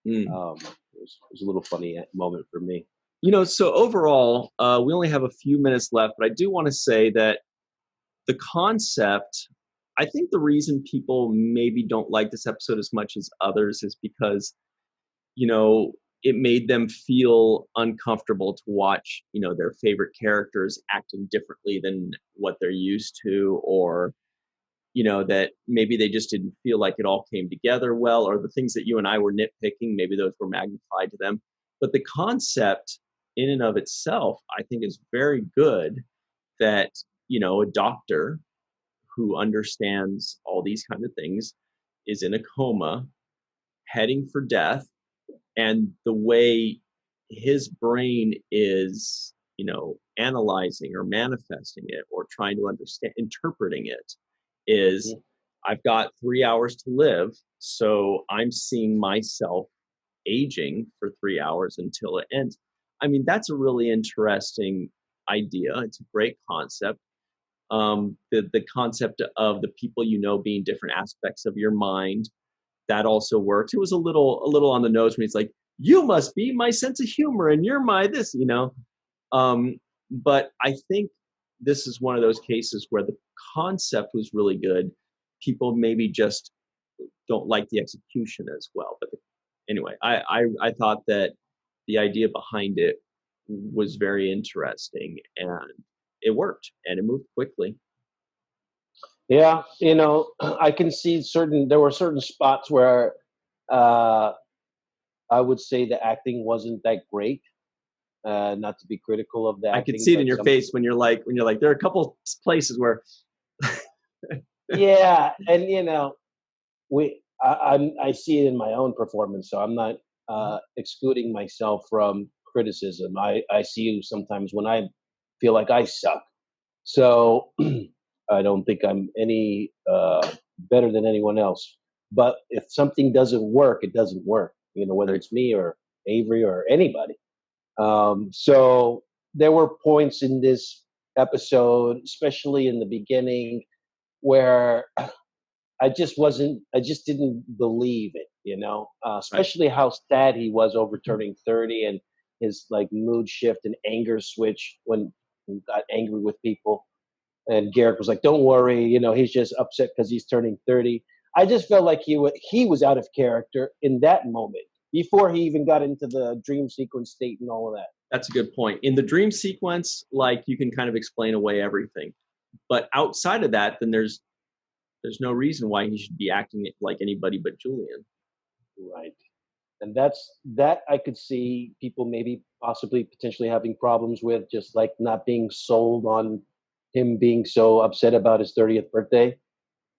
It was a little funny moment for me. So overall, we only have a few minutes left, but I do want to say that the concept, I think the reason people maybe don't like this episode as much as others is because, it made them feel uncomfortable to watch, their favorite characters acting differently than what they're used to, or, that maybe they just didn't feel like it all came together well, or the things that you and I were nitpicking, maybe those were magnified to them. But the concept in and of itself, I think is very good that, a doctor who understands all these kind of things is in a coma, heading for death, and the way his brain is, analyzing or manifesting it or trying to understand, interpreting it is, I've got 3 hours to live, so I'm seeing myself aging for 3 hours until it ends. I mean, that's a really interesting idea. It's a great concept. The concept of the people being different aspects of your mind, that also works. It was a little on the nose when he's like, "You must be my sense of humor, and you're my this," But I think this is one of those cases where the concept was really good. People maybe just don't like the execution as well. But anyway, I thought that the idea behind it was very interesting, and it worked, and it moved quickly. Yeah, I can see there were certain spots where I would say the acting wasn't that great. Not to be critical of that. I could see it in your face when you're like, there are a couple places where. Yeah, and I see it in my own performance, so I'm not excluding myself from criticism. I see you sometimes when I feel like I suck. So I don't think I'm any better than anyone else. But if something doesn't work, it doesn't work. Whether it's me or Avery or anybody. So there were points in this episode, especially in the beginning, where I just didn't believe it, especially how sad he was over turning 30 and his like mood shift and anger switch when he got angry with people. And Garak was like, don't worry, he's just upset because he's turning 30. I just felt like he was out of character in that moment before he even got into the dream sequence state and all of that. That's a good point. In the dream sequence, like, you can kind of explain away everything. But outside of that, then there's no reason why he should be acting like anybody but Julian. Right. And that I could see people maybe possibly potentially having problems with, just like not being sold on him being so upset about his 30th birthday.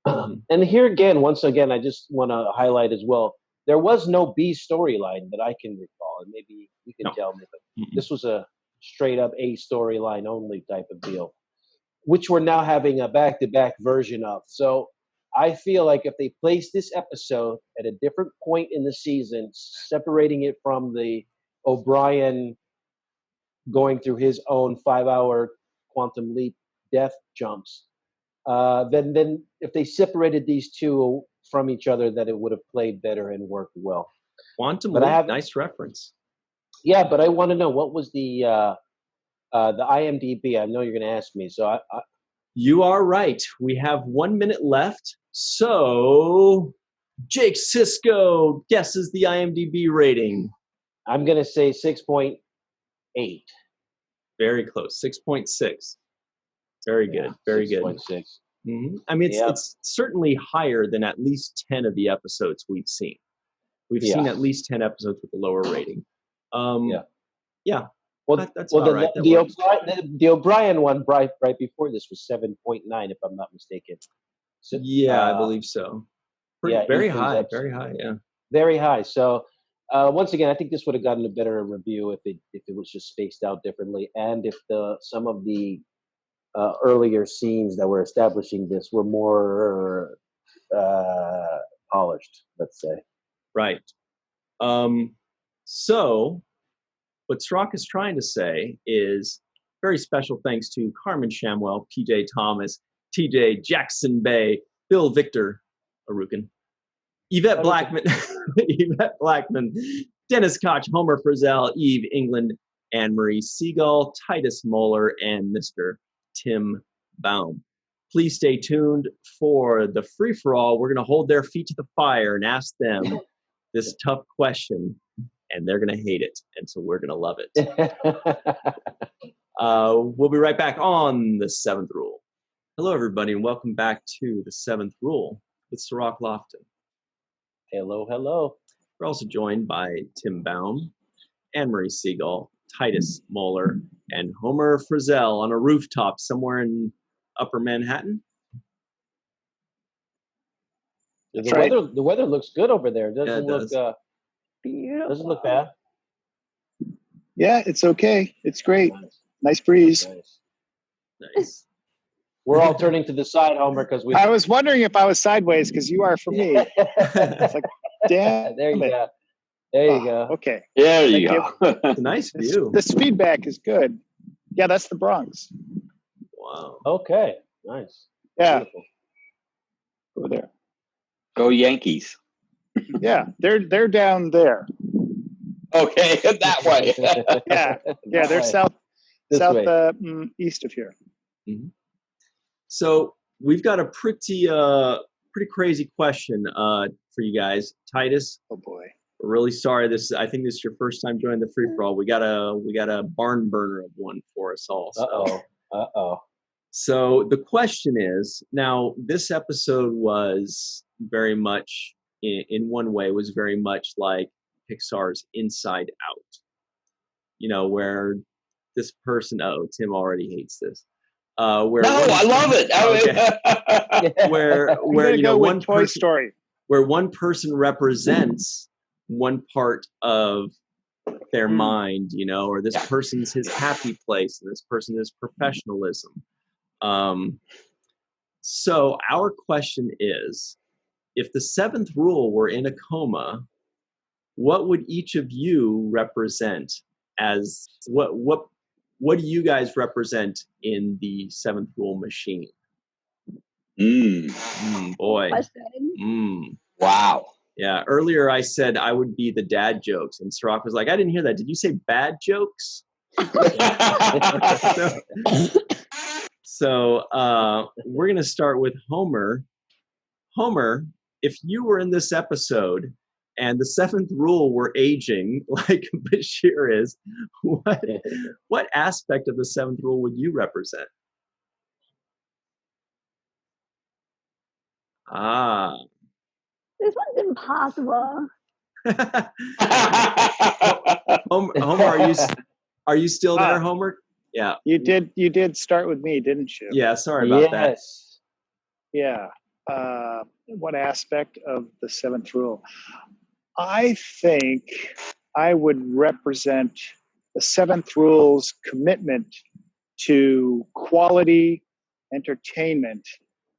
And here again, once again, I just want to highlight as well, there was no B storyline that I can recall, and maybe you can tell me, but this was a straight up A storyline only type of deal, which we're now having a back-to-back version of. So I feel like if they place this episode at a different point in the season, separating it from the O'Brien going through his own 5-hour quantum leap death jumps, then if they separated these two from each other, that it would have played better and worked well. Quantum leap, nice reference. Yeah, but I want to know, what was the IMDb? I know you're going to ask me, so You are right. We have 1 minute left. So, Jake Sisko guesses the IMDb rating. I'm going to say 6.8. Very close. 6.6. Very good. Very 6.6. good. Mm-hmm. I mean, it's certainly higher than at least 10 of the episodes we've seen. We've seen at least 10 episodes with a lower rating. Yeah. Well, that's all right. The O'Brien one right before this was 7.9, if I'm not mistaken. So, I believe so. Very high. Very high. Yeah. Very high. So once again, I think this would have gotten a better review if it was just spaced out differently, and if some of the earlier scenes that were establishing this were more polished, let's say. Right. So what Cirroc is trying to say is very special thanks to Carmen Shamwell, PJ Thomas, TJ Jackson-Bey, Bill Victor Arucan, Yvette Blackmon, Dennis Koch, Homer Frizzell, Eve England, and Marie Segal, Titus Mohler, and Mr. Tim Baum. Please stay tuned for the free-for-all. We're going to hold their feet to the fire and ask them this tough question, and they're going to hate it, and so we're going to love it. We'll be right back on The Seventh Rule. Hello, everybody, and welcome back to The Seventh Rule with Cirroc Lofton. Hello, hello. We're also joined by Tim Baum, Anne-Marie Segal, Titus Mohler, and Homer Frizzell on a rooftop somewhere in Upper Manhattan. The weather looks good over there. It doesn't look bad. Yeah, it's okay. It's great. Nice breeze. Nice. We're all turning to the side, Homer, because I was wondering if I was sideways because you are for me. It's like, damn. There you go. There you go. Okay. There you go. It's a nice view. This feedback is good. Yeah, that's the Bronx. Wow. Okay. Nice. Yeah. Beautiful. Over there. Go Yankees. Yeah, they're down there. Okay, that way. Yeah, they're south. east of here. Mm-hmm. So we've got a pretty crazy question for you guys. Titus. Oh boy. We're really sorry. I think this is your first time joining the free for all. We got a barn burner of one for us all. Uh-oh. So the question is, now this episode was very much, in one way, was very much like Pixar's Inside Out. You know, where this person, Tim already hates this. I love it. Okay. where you know, one Toy Story, where one person represents one part of their mind, you know, or this person's his happy place, and this person is professionalism. So our question is, if the seventh rule were in a coma, what would each of you represent as what do you guys represent in the seventh rule machine? Boy. Wow. Yeah. Earlier I said I would be the dad jokes, and Cirroc was like, I didn't hear that. Did you say bad jokes? So we're going to start with Homer. Homer, if you were in this episode and the seventh rule were aging like Bashir is, what aspect of the seventh rule would you represent? This one's impossible. Homer, are you still there, Homer? Yeah. You did start with me, didn't you? Yeah, sorry about that. Yeah. What aspect of the seventh rule? I think I would represent the seventh rule's commitment to quality entertainment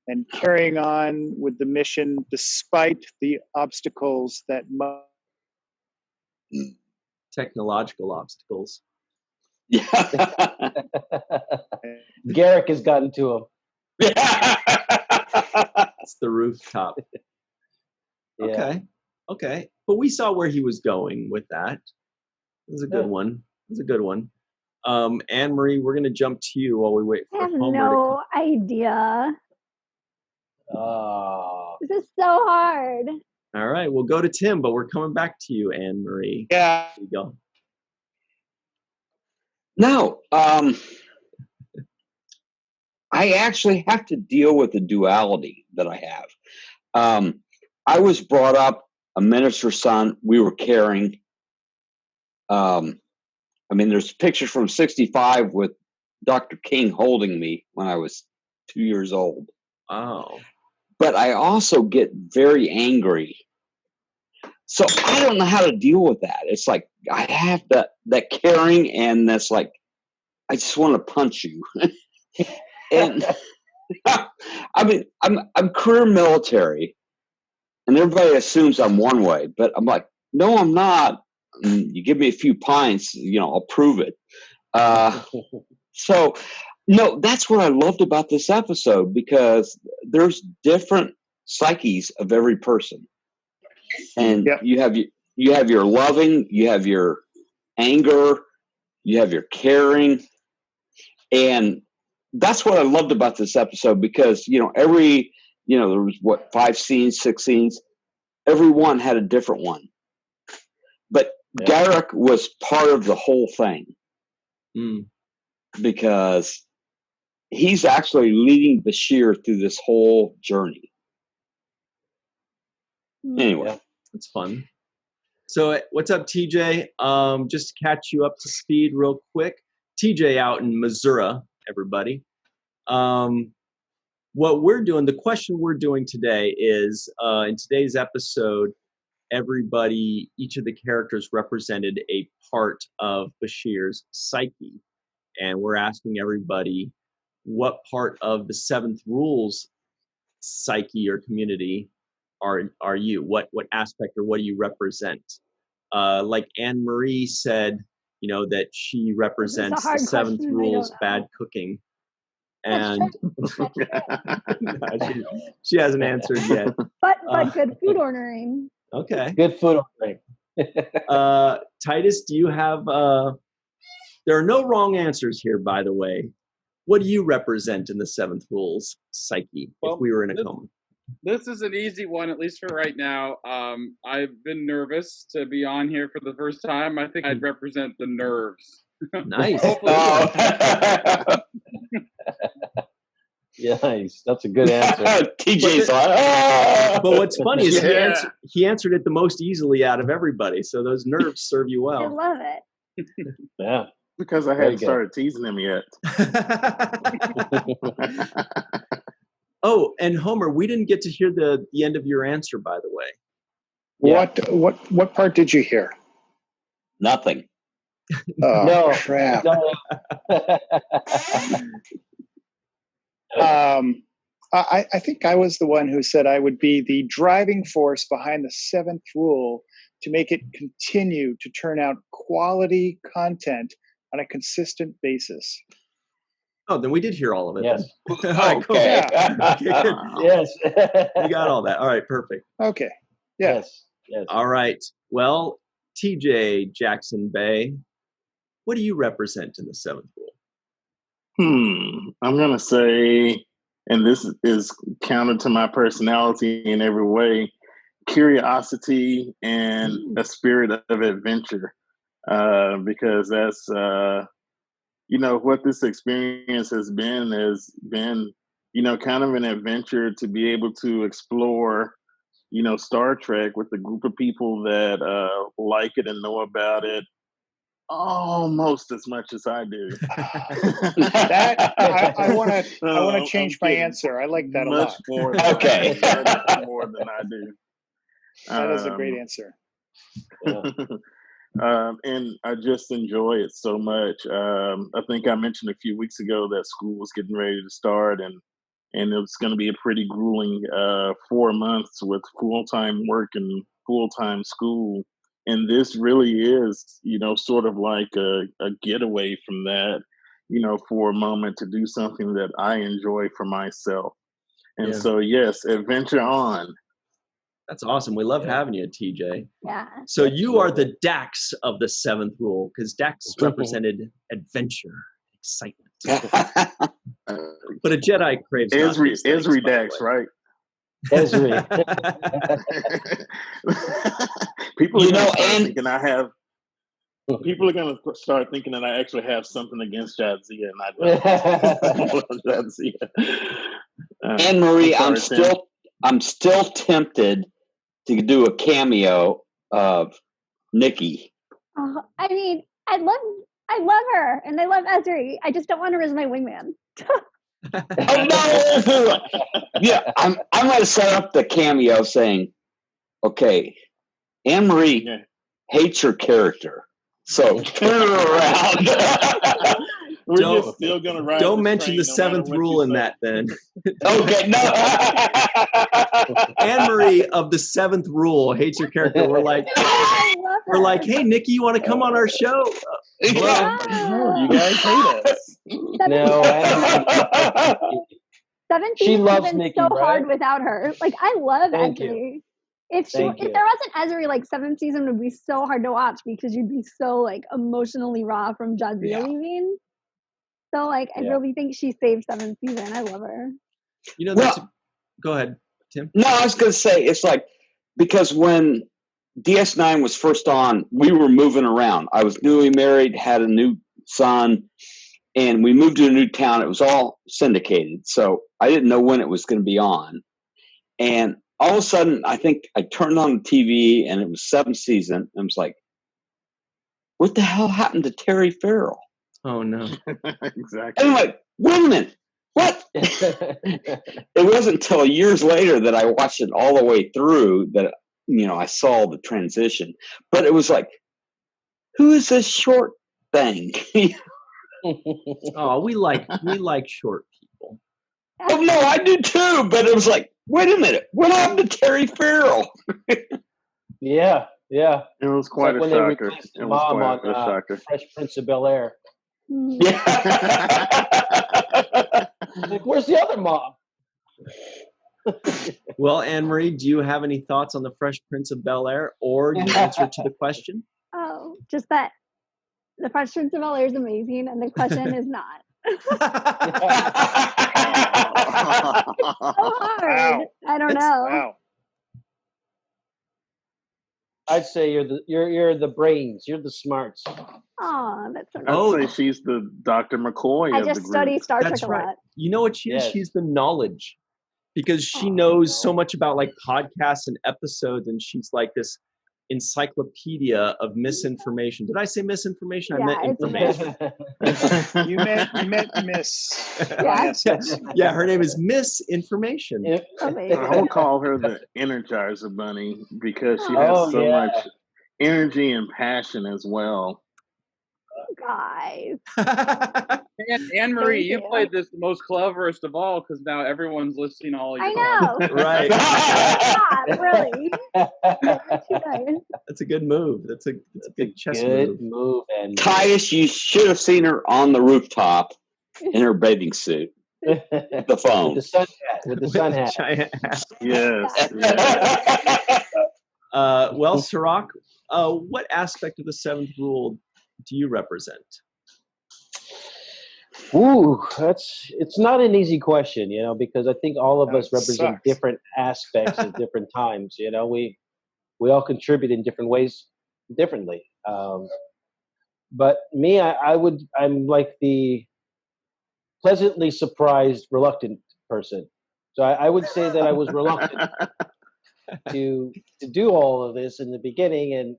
and carrying on with the mission despite the obstacles that technological obstacles. Yeah. Garak has gotten to him. It's the rooftop. Yeah. Okay. But we saw where he was going with that. It was a good one. Anne-Marie, we're going to jump to you while we wait for I have Homer no idea. This is so hard. All right, we'll go to Tim, but we're coming back to you, Anne-Marie. Yeah. There you go. No, I actually have to deal with the duality that I have. I was brought up a minister's son. We were caring. There's pictures from '65 with Dr. King holding me when I was 2 years old. Oh. But I also get very angry. So I don't know how to deal with that. It's like I have that caring, and that's like I just want to punch you. And I'm career military, and everybody assumes I'm one way, but I'm like, no, I'm not. You give me a few pints, I'll prove it. So, no, that's what I loved about this episode, because there's different psyches of every person. And you have your loving, you have your anger, you have your caring. And that's what I loved about this episode, because, there was 5 scenes, 6 scenes. Every one had a different one. But Garak was part of the whole thing. Because he's actually leading Bashir through this whole journey. Anyway. That's fun. So what's up, TJ? Just to catch you up to speed real quick. TJ out in Missouri, everybody. What we're doing, the question we're doing today is, in today's episode, each of the characters represented a part of Bashir's psyche. And we're asking everybody, what part of the seventh rule's psyche or community are you? What aspect, or what do you represent? Like Anne-Marie said, that she represents the seventh rule's bad cooking. And she hasn't answered yet. But good food ordering. Okay. Good food ordering. Titus, do you have There are no wrong answers here, by the way. What do you represent in the seventh rule's psyche if we were in a coma? This is an easy one, at least for right now. I've been nervous to be on here for the first time. I think I'd represent the nerves. Nice. Yeah, nice. That's a good answer. TJ's like, but what's funny is he answered it the most easily out of everybody. So those nerves serve you well. I love it. Yeah. Because I hadn't started teasing him yet. Oh, and Homer, we didn't get to hear the end of your answer, by the way. What part did you hear? Nothing. Oh, No. crap. No. I think I was the one who said I would be the driving force behind the seventh rule to make it continue to turn out quality content on a consistent basis. Oh, then we did hear all of it. Yes. All right, cool. Okay. Yes. You got all that. All right, perfect. Okay. Yeah. Yes. All right. Well, TJ Jackson-Bey, what do you represent in the seventh rule? I'm going to say, and this is counter to my personality in every way, curiosity and a spirit of adventure. Because that's, what this experience has been, kind of an adventure to be able to explore, Star Trek with a group of people that like it and know about it almost as much as I do. I want to change my answer. I like that a lot. More Okay. More than I do. That is a great answer. Yeah. And I just enjoy it so much. I think I mentioned a few weeks ago that school was getting ready to start, and it's going to be a pretty grueling 4 months with full-time work and full-time school. And this really is, sort of like a getaway from that, for a moment to do something that I enjoy for myself. And so, yes, adventure on. That's awesome. We love having you, TJ. Yeah. So you are the Dax of the seventh rule, because Dax represented adventure, excitement. But a Jedi craves Esri Dax, right? Esri. People are going to start thinking I have. People are going to start thinking that I actually have something against Jadzia, and I don't. Jadzia. And Marie, I'm still tempted to do a cameo of Nikki. Oh, I mean, I love her, and I love Esri. I just don't want her as my wingman. Oh no! Yeah, I'm going to set up the cameo saying, "Okay, Anne Marie hates her character, so turn her around." We're just still going to ride. Don't mention the seventh rule in that, then. Okay, no. Anne Marie of the seventh rule hates your character. We're like, hey, Nikki, you want to come on our show? No, you guys hate us. No, She loves been Nikki, so right? hard without her. Like, I love Thank Esri. you. If there wasn't Esri, like, seventh season would be so hard to watch because you'd be so like emotionally raw from Jadzia leaving. So like, I really think she saved seventh season. I love her. Go ahead, Tim. No, I was going to say, it's like, because when DS9 was first on, we were moving around. I was newly married, had a new son, and we moved to a new town. It was all syndicated, so I didn't know when it was going to be on. And all of a sudden, I think I turned on the TV, and it was seventh season. And I was like, what the hell happened to Terry Farrell? Oh, no. Exactly. And I'm like, wait a minute. What? It wasn't until years later that I watched it all the way through that, I saw the transition. But it was like, who is this short thing? Oh, we like short people. Oh, no, I do too. But it was like, wait a minute. What happened to Terry Farrell? Yeah. It was quite a when shocker. They replaced It was Mom quite a on shocker. Fresh Prince of Bel-Air. Yeah. Like, where's the other mom? Well, Anne Marie, do you have any thoughts on the Fresh Prince of Bel-Air or your answer to the question? Oh, just that The Fresh Prince of Bel-Air is amazing, and the question is not. It's so hard. Wow. I don't know. Wow. I'd say you're the brains. You're the smarts. Oh, that's so I'd nice. say she's the Dr. McCoy I of just the study group. Star That's Trek a right. lot. You know what she is? Yes. She's the knowledge, because she Oh, knows so much about like podcasts and episodes, and she's like this encyclopedia of misinformation. Did I say misinformation? I Yeah, meant it's information. You meant Miss. Yeah. ISS. Yeah, her name is Misinformation. Amazing. I would call her the Energizer Bunny because she has Oh, so yeah. much energy and passion as well. Guys. And Anne-Marie, Thank you you. played this the most cleverest of all because now everyone's listing all your I know. Right. God, really. Too nice. That's a good move. That's a good chess Good move. move, and Titus, you should have seen her on the rooftop in her bathing suit. The phone. with the sun hat. With the sun hat. Giant hat. Yes. yes. Well, Cirroc, what aspect of the seventh rule do you represent? Ooh, it's not an easy question, because I think all of No, us it represent sucks. different aspects at different times. We all contribute in different ways, differently. But me, I'm like the pleasantly surprised, reluctant person. So I would say that I was reluctant to do all of this in the beginning,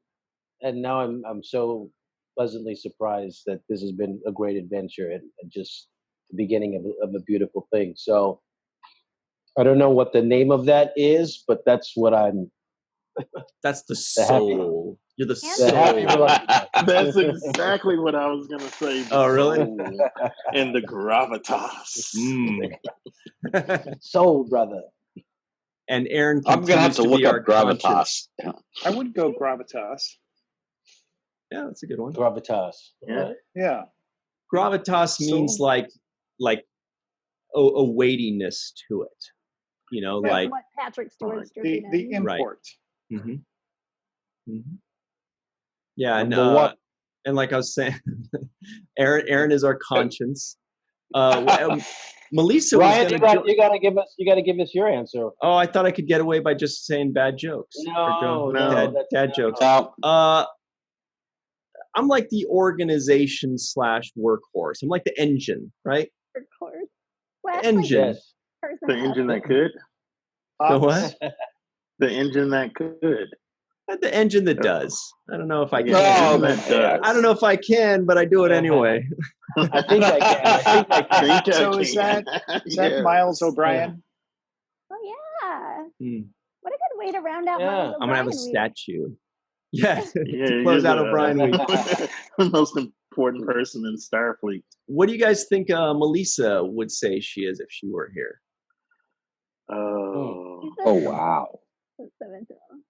and now I'm so pleasantly surprised that this has been a great adventure and just the beginning of a beautiful thing. So I don't know what the name of that is, but that's what I'm. That's the happy- soul. You're the The happy soul. reluctant. That's exactly what I was going to say. The Oh, really? soul and the gravitas. Mm. Soul brother. And Aaron I'm going to have continues to to look be our up gravitas. conscience. I would go gravitas. Yeah, that's a good one. Gravitas. Yeah. Right. Yeah. Gravitas means Soul. like a weightiness to it. Yeah. Like What Patrick Stewart's The dripping in. Right. import. Yeah, and Number one. and like I was saying, Aaron is our conscience. Melissa was Ryan, going to. you gotta give us your answer. Oh, I thought I could get away by just saying bad jokes. No, or no, dad jokes. Now, I'm like the organization / workhorse. I'm like the engine, right? Of course. Engine. Yes. The engine that could. The what? The engine that could. The engine that does. I don't know if I can. Oh, that does. I don't know if I can, but I do it anyway. I think I can. I think I can. So is that Yeah. Miles O'Brien? Oh yeah. Hmm. What a good way to round out. Yeah. Miles I'm gonna have a O'Brien week. statue. Yeah, Yeah, to close you're out O'Brien week. the most important person in Starfleet. What do you guys think Melissa would say she is if she were here? Oh, She's the oh, wow. seventh rule.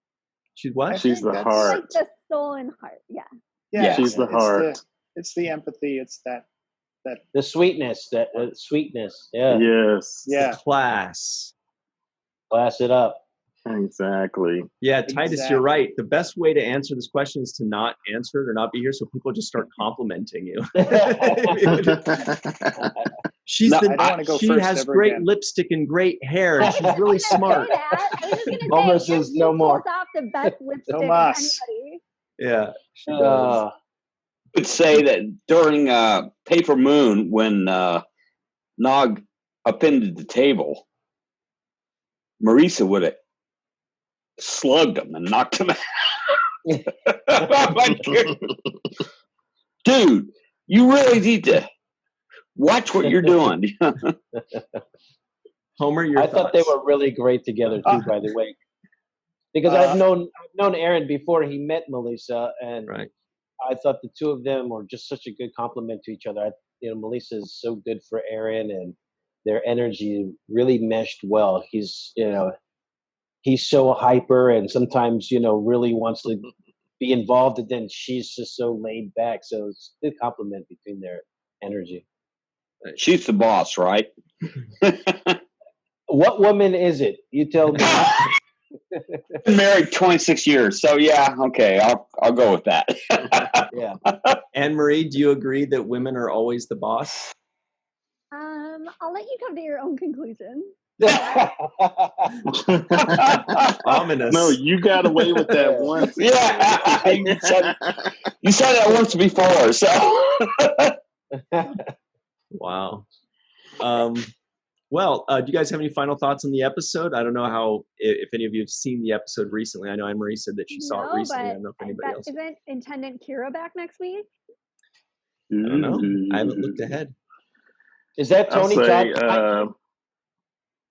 She's what? she's the That's- heart. Like the soul and heart. Yeah. Yeah. She's the it's heart. It's the empathy. It's that. The sweetness, sweetness. Yeah. Yes. Yeah. Class. Class it up. Exactly. Yeah, Titus, Exactly. you're right. The best way to answer this question is to not answer it or not be here, so people just start complimenting you. She's No, the, I don't wanna go she first has ever great again. lipstick and great hair, and she's really smart. I was just gonna say, Homer Aaron, says you no pulled more. off the best lipstick of Tomas. anybody. Yeah, she does. Uh, Would say that during Paper Moon, when Nog upended the table, Marisa would have slugged him and knocked him out. I'm like, dude, you really need to watch what you're doing. Homer, your I thought they thoughts? were really great together too, by the way. Because I've known Aaron before he met Melissa, and Right. I thought the two of them were just such a good complement to each other. Melissa is so good for Aaron, and their energy really meshed well. He's so hyper, and sometimes really wants to be involved, and then she's just so laid back. So it's a good complement between their energy. She's the boss, right? What woman is it? You tell me. Been married 26 years, so yeah, okay, I'll go with that. Yeah. Anne-Marie, do you agree that women are always the boss? I'll let you come to your own conclusion. Ominous. No, you got away with that once. Yeah, you said that once before, so. Wow. Well, do you guys have any final thoughts on the episode? I don't know if any of you have seen the episode recently. I know Anne-Marie said that she saw it recently. I don't know if anybody else. Isn't Intendant Kira back next week? I don't know. I haven't looked ahead. Is that Tony Todd behind you?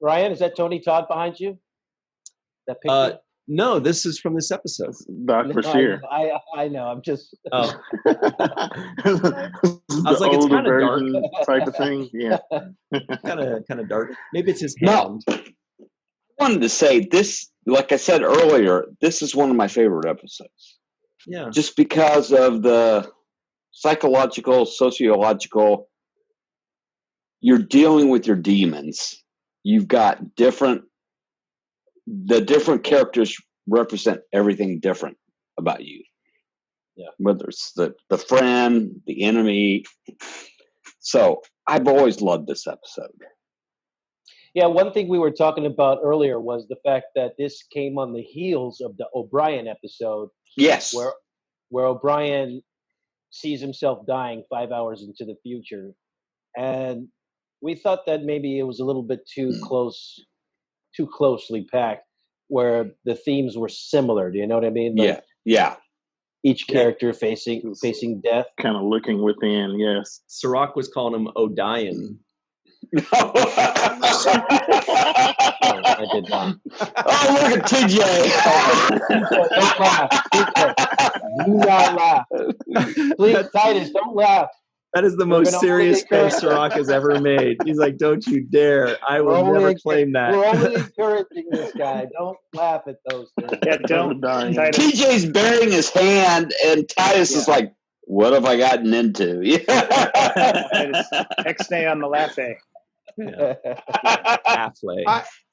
Ryan, is that Tony Todd behind you? That picture? No, this is from this episode. Dr. Bashir. I know. I'm just. Oh. I was like, it's kind of dark type of thing. Yeah. kind of dark. Maybe it's his hand. No, I wanted to say this. Like I said earlier, this is one of my favorite episodes. Yeah. Just because of the psychological, sociological. You're dealing with your demons. You've got the different characters represent everything different about you. Yeah. Whether it's the friend, the enemy. So I've always loved this episode. Yeah, one thing we were talking about earlier was the fact that this came on the heels of the O'Brien episode. Yes. Where O'Brien sees himself dying 5 hours into the future. And we thought that maybe it was a little bit too closely packed, where the themes were similar. Do you know what I mean? Like yeah. Each character facing death. Kind of looking within, yes. Cirroc was calling him O'Dian. I did not. Oh, look at TJ. Do not laugh. Please, Titus, don't laugh. That is the most serious face Cirroc has ever made. He's like, don't you dare. I will never claim that. We're only encouraging this guy. Don't laugh at those things. Yeah, don't. TJ's burying his hand, and Titus is like, what have I gotten into? X-nay on the laugh-a.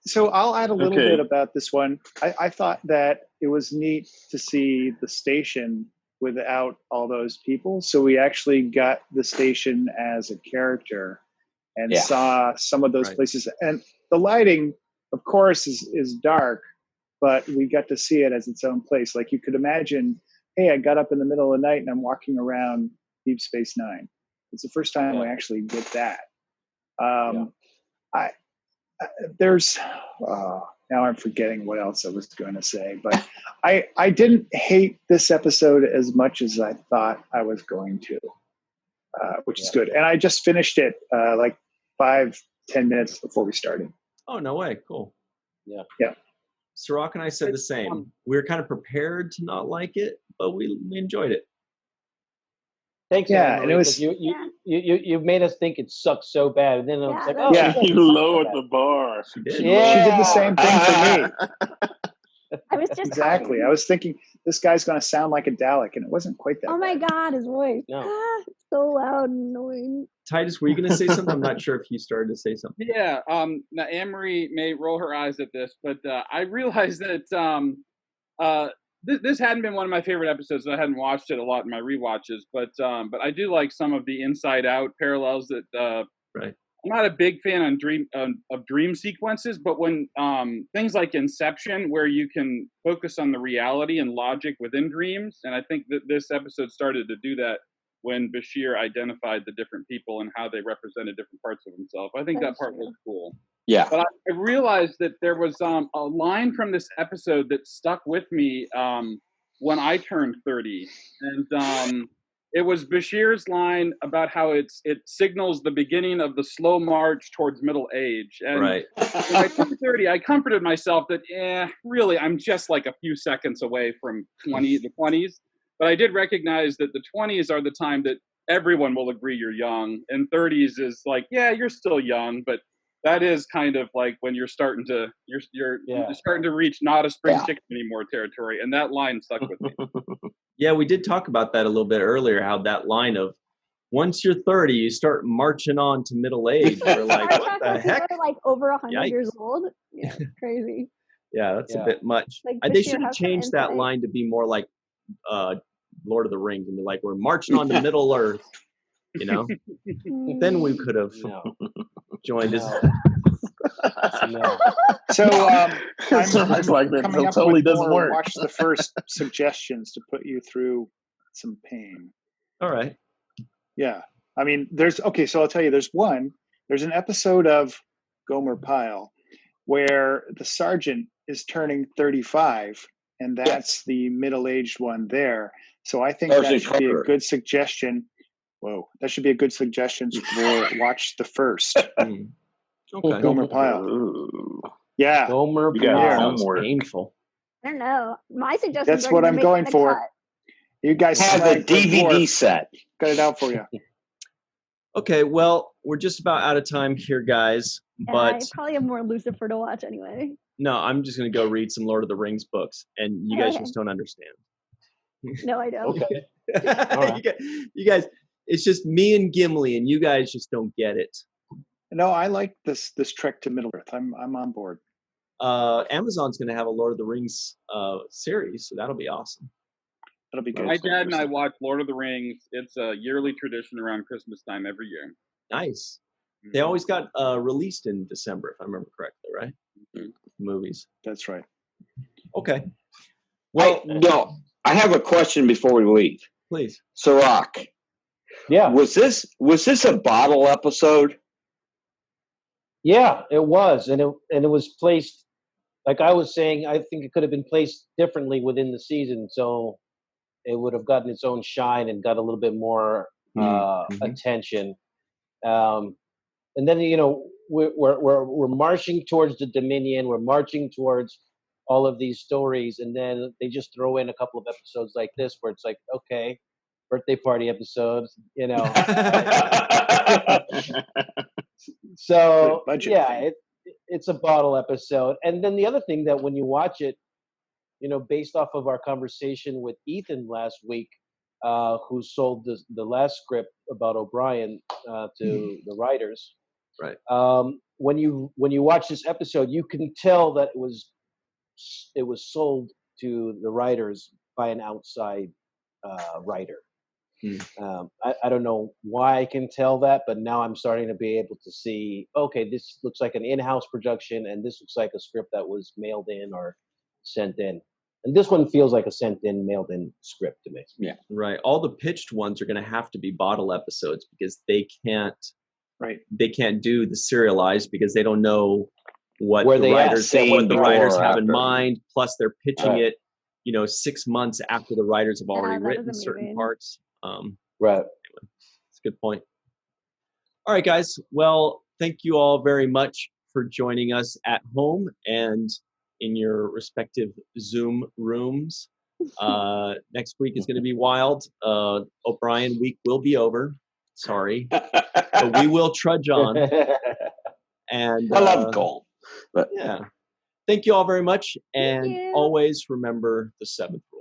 So I'll add a little bit about this one. I thought that it was neat to see the station without all those people. So we actually got the station as a character and saw some of those places. And the lighting, of course, is dark, but we got to see it as its own place. Like you could imagine, hey, I got up in the middle of the night and I'm walking around Deep Space Nine. It's the first time we actually did that. Now I'm forgetting what else I was going to say, but I didn't hate this episode as much as I thought I was going to, which is good. And I just finished it like 5-10 minutes before we started. Oh, no way. Cool. Yeah. Cirroc and I said the same. We were kind of prepared to not like it, but we enjoyed it. Thanks. Yeah, and it was you made us think it sucked so bad, and then I was like, oh, you lowered the bar. She did. She did the same thing for me. I was just exactly. I was thinking this guy's going to sound like a Dalek, and it wasn't quite that. Oh my God, his voice! No. It's so loud and annoying. Titus, were you going to say something? I'm not sure if you started to say something. Yeah. Now Anne-Marie may roll her eyes at this, but I realized that this hadn't been one of my favorite episodes. I hadn't watched it a lot in my rewatches, but I do like some of the Inside Out parallels that. Right. I'm not a big fan of dream sequences, but when things like Inception, where you can focus on the reality and logic within dreams, and I think that this episode started to do that when Bashir identified the different people and how they represented different parts of himself. I think that part was cool. Yeah. But I realized that there was a line from this episode that stuck with me when I turned 30. And it was Bashir's line about how it signals the beginning of the slow march towards middle age. And right. When I turned 30, I comforted myself that, really, I'm just like a few seconds away from the 20s. But I did recognize that the 20s are the time that everyone will agree you're young. And 30s is like, you're still young, but that is kind of like when you're starting to you're starting to reach not a spring chicken anymore territory, and that line stuck with me. Yeah, we did talk about that a little bit earlier. How that line of once you're 30, you start marching on to middle age. You're like, what the heck? You're like over 100 years old. Yeah, crazy. Yeah, that's a bit much. Like they should have changed that line to be more like Lord of the Rings and be like, we're marching on to Middle Earth, you know? Then we could have joined us. No. So I'm like that coming up totally with doesn't more work. watch the first suggestions to put you through some pain. All right. Yeah. I mean, so I'll tell you, there's an episode of Gomer Pyle where the sergeant is turning 35, and that's the middle-aged one there. So I think that should be a good suggestion. Whoa, that should be a good suggestion for watch the first. Okay. Gomer Pyle. Ooh. Yeah. Gomer Pyle. Sounds painful. I don't know. My suggestion. That's what I'm going for. Cut. You guys have the DVD set. Got it out for you. Okay, well, we're just about out of time here, guys. Yeah, but I probably have more Lucifer to watch anyway. No, I'm just going to go read some Lord of the Rings books, and you guys just don't understand. No, I don't. Okay. All right. You guys, it's just me and Gimli, and you guys just don't get it. No, I like this trek to Middle Earth. I'm on board. Amazon's going to have a Lord of the Rings series, so that'll be awesome. That'll be good. My dad and I watch Lord of the Rings. It's a yearly tradition around Christmas time every year. Nice. They always got released in December, if I remember correctly, right? Movies. That's right. Okay. Well, I have a question before we leave. Please. Cirroc. Yeah. Was this a bottle episode? Yeah, it was, and it was placed, like I was saying, I think it could have been placed differently within the season, so it would have gotten its own shine and got a little bit more attention. And then we're marching towards the Dominion. We're marching towards all of these stories, and then they just throw in a couple of episodes like this, where it's like, okay, birthday party episodes, you know. So yeah, it's a bottle episode. And then the other thing that when you watch it, you know, based off of our conversation with Ethan last week, who sold the last script about O'Brien to the writers. Right. When you watch this episode, you can tell that it was sold to the writers by an outside writer. I don't know why I can tell that, but now I'm starting to be able to see, okay, this looks like an in-house production, and this looks like a script that was mailed in or sent in. And this one feels like a sent in, mailed in script to me. Yeah. Right. All the pitched ones are going to have to be bottle episodes because they can't do the serialized because they don't know what the writers have in mind. Plus they're pitching it, 6 months after the writers have already written certain parts. Right. Anyway, it's a good point. All right, guys. Well, thank you all very much for joining us at home and in your respective Zoom rooms. Next week is going to be wild. O'Brien week will be over. Sorry. But we will trudge on. And I love golf. But yeah. Thank you all very much. And always remember the 7th rule.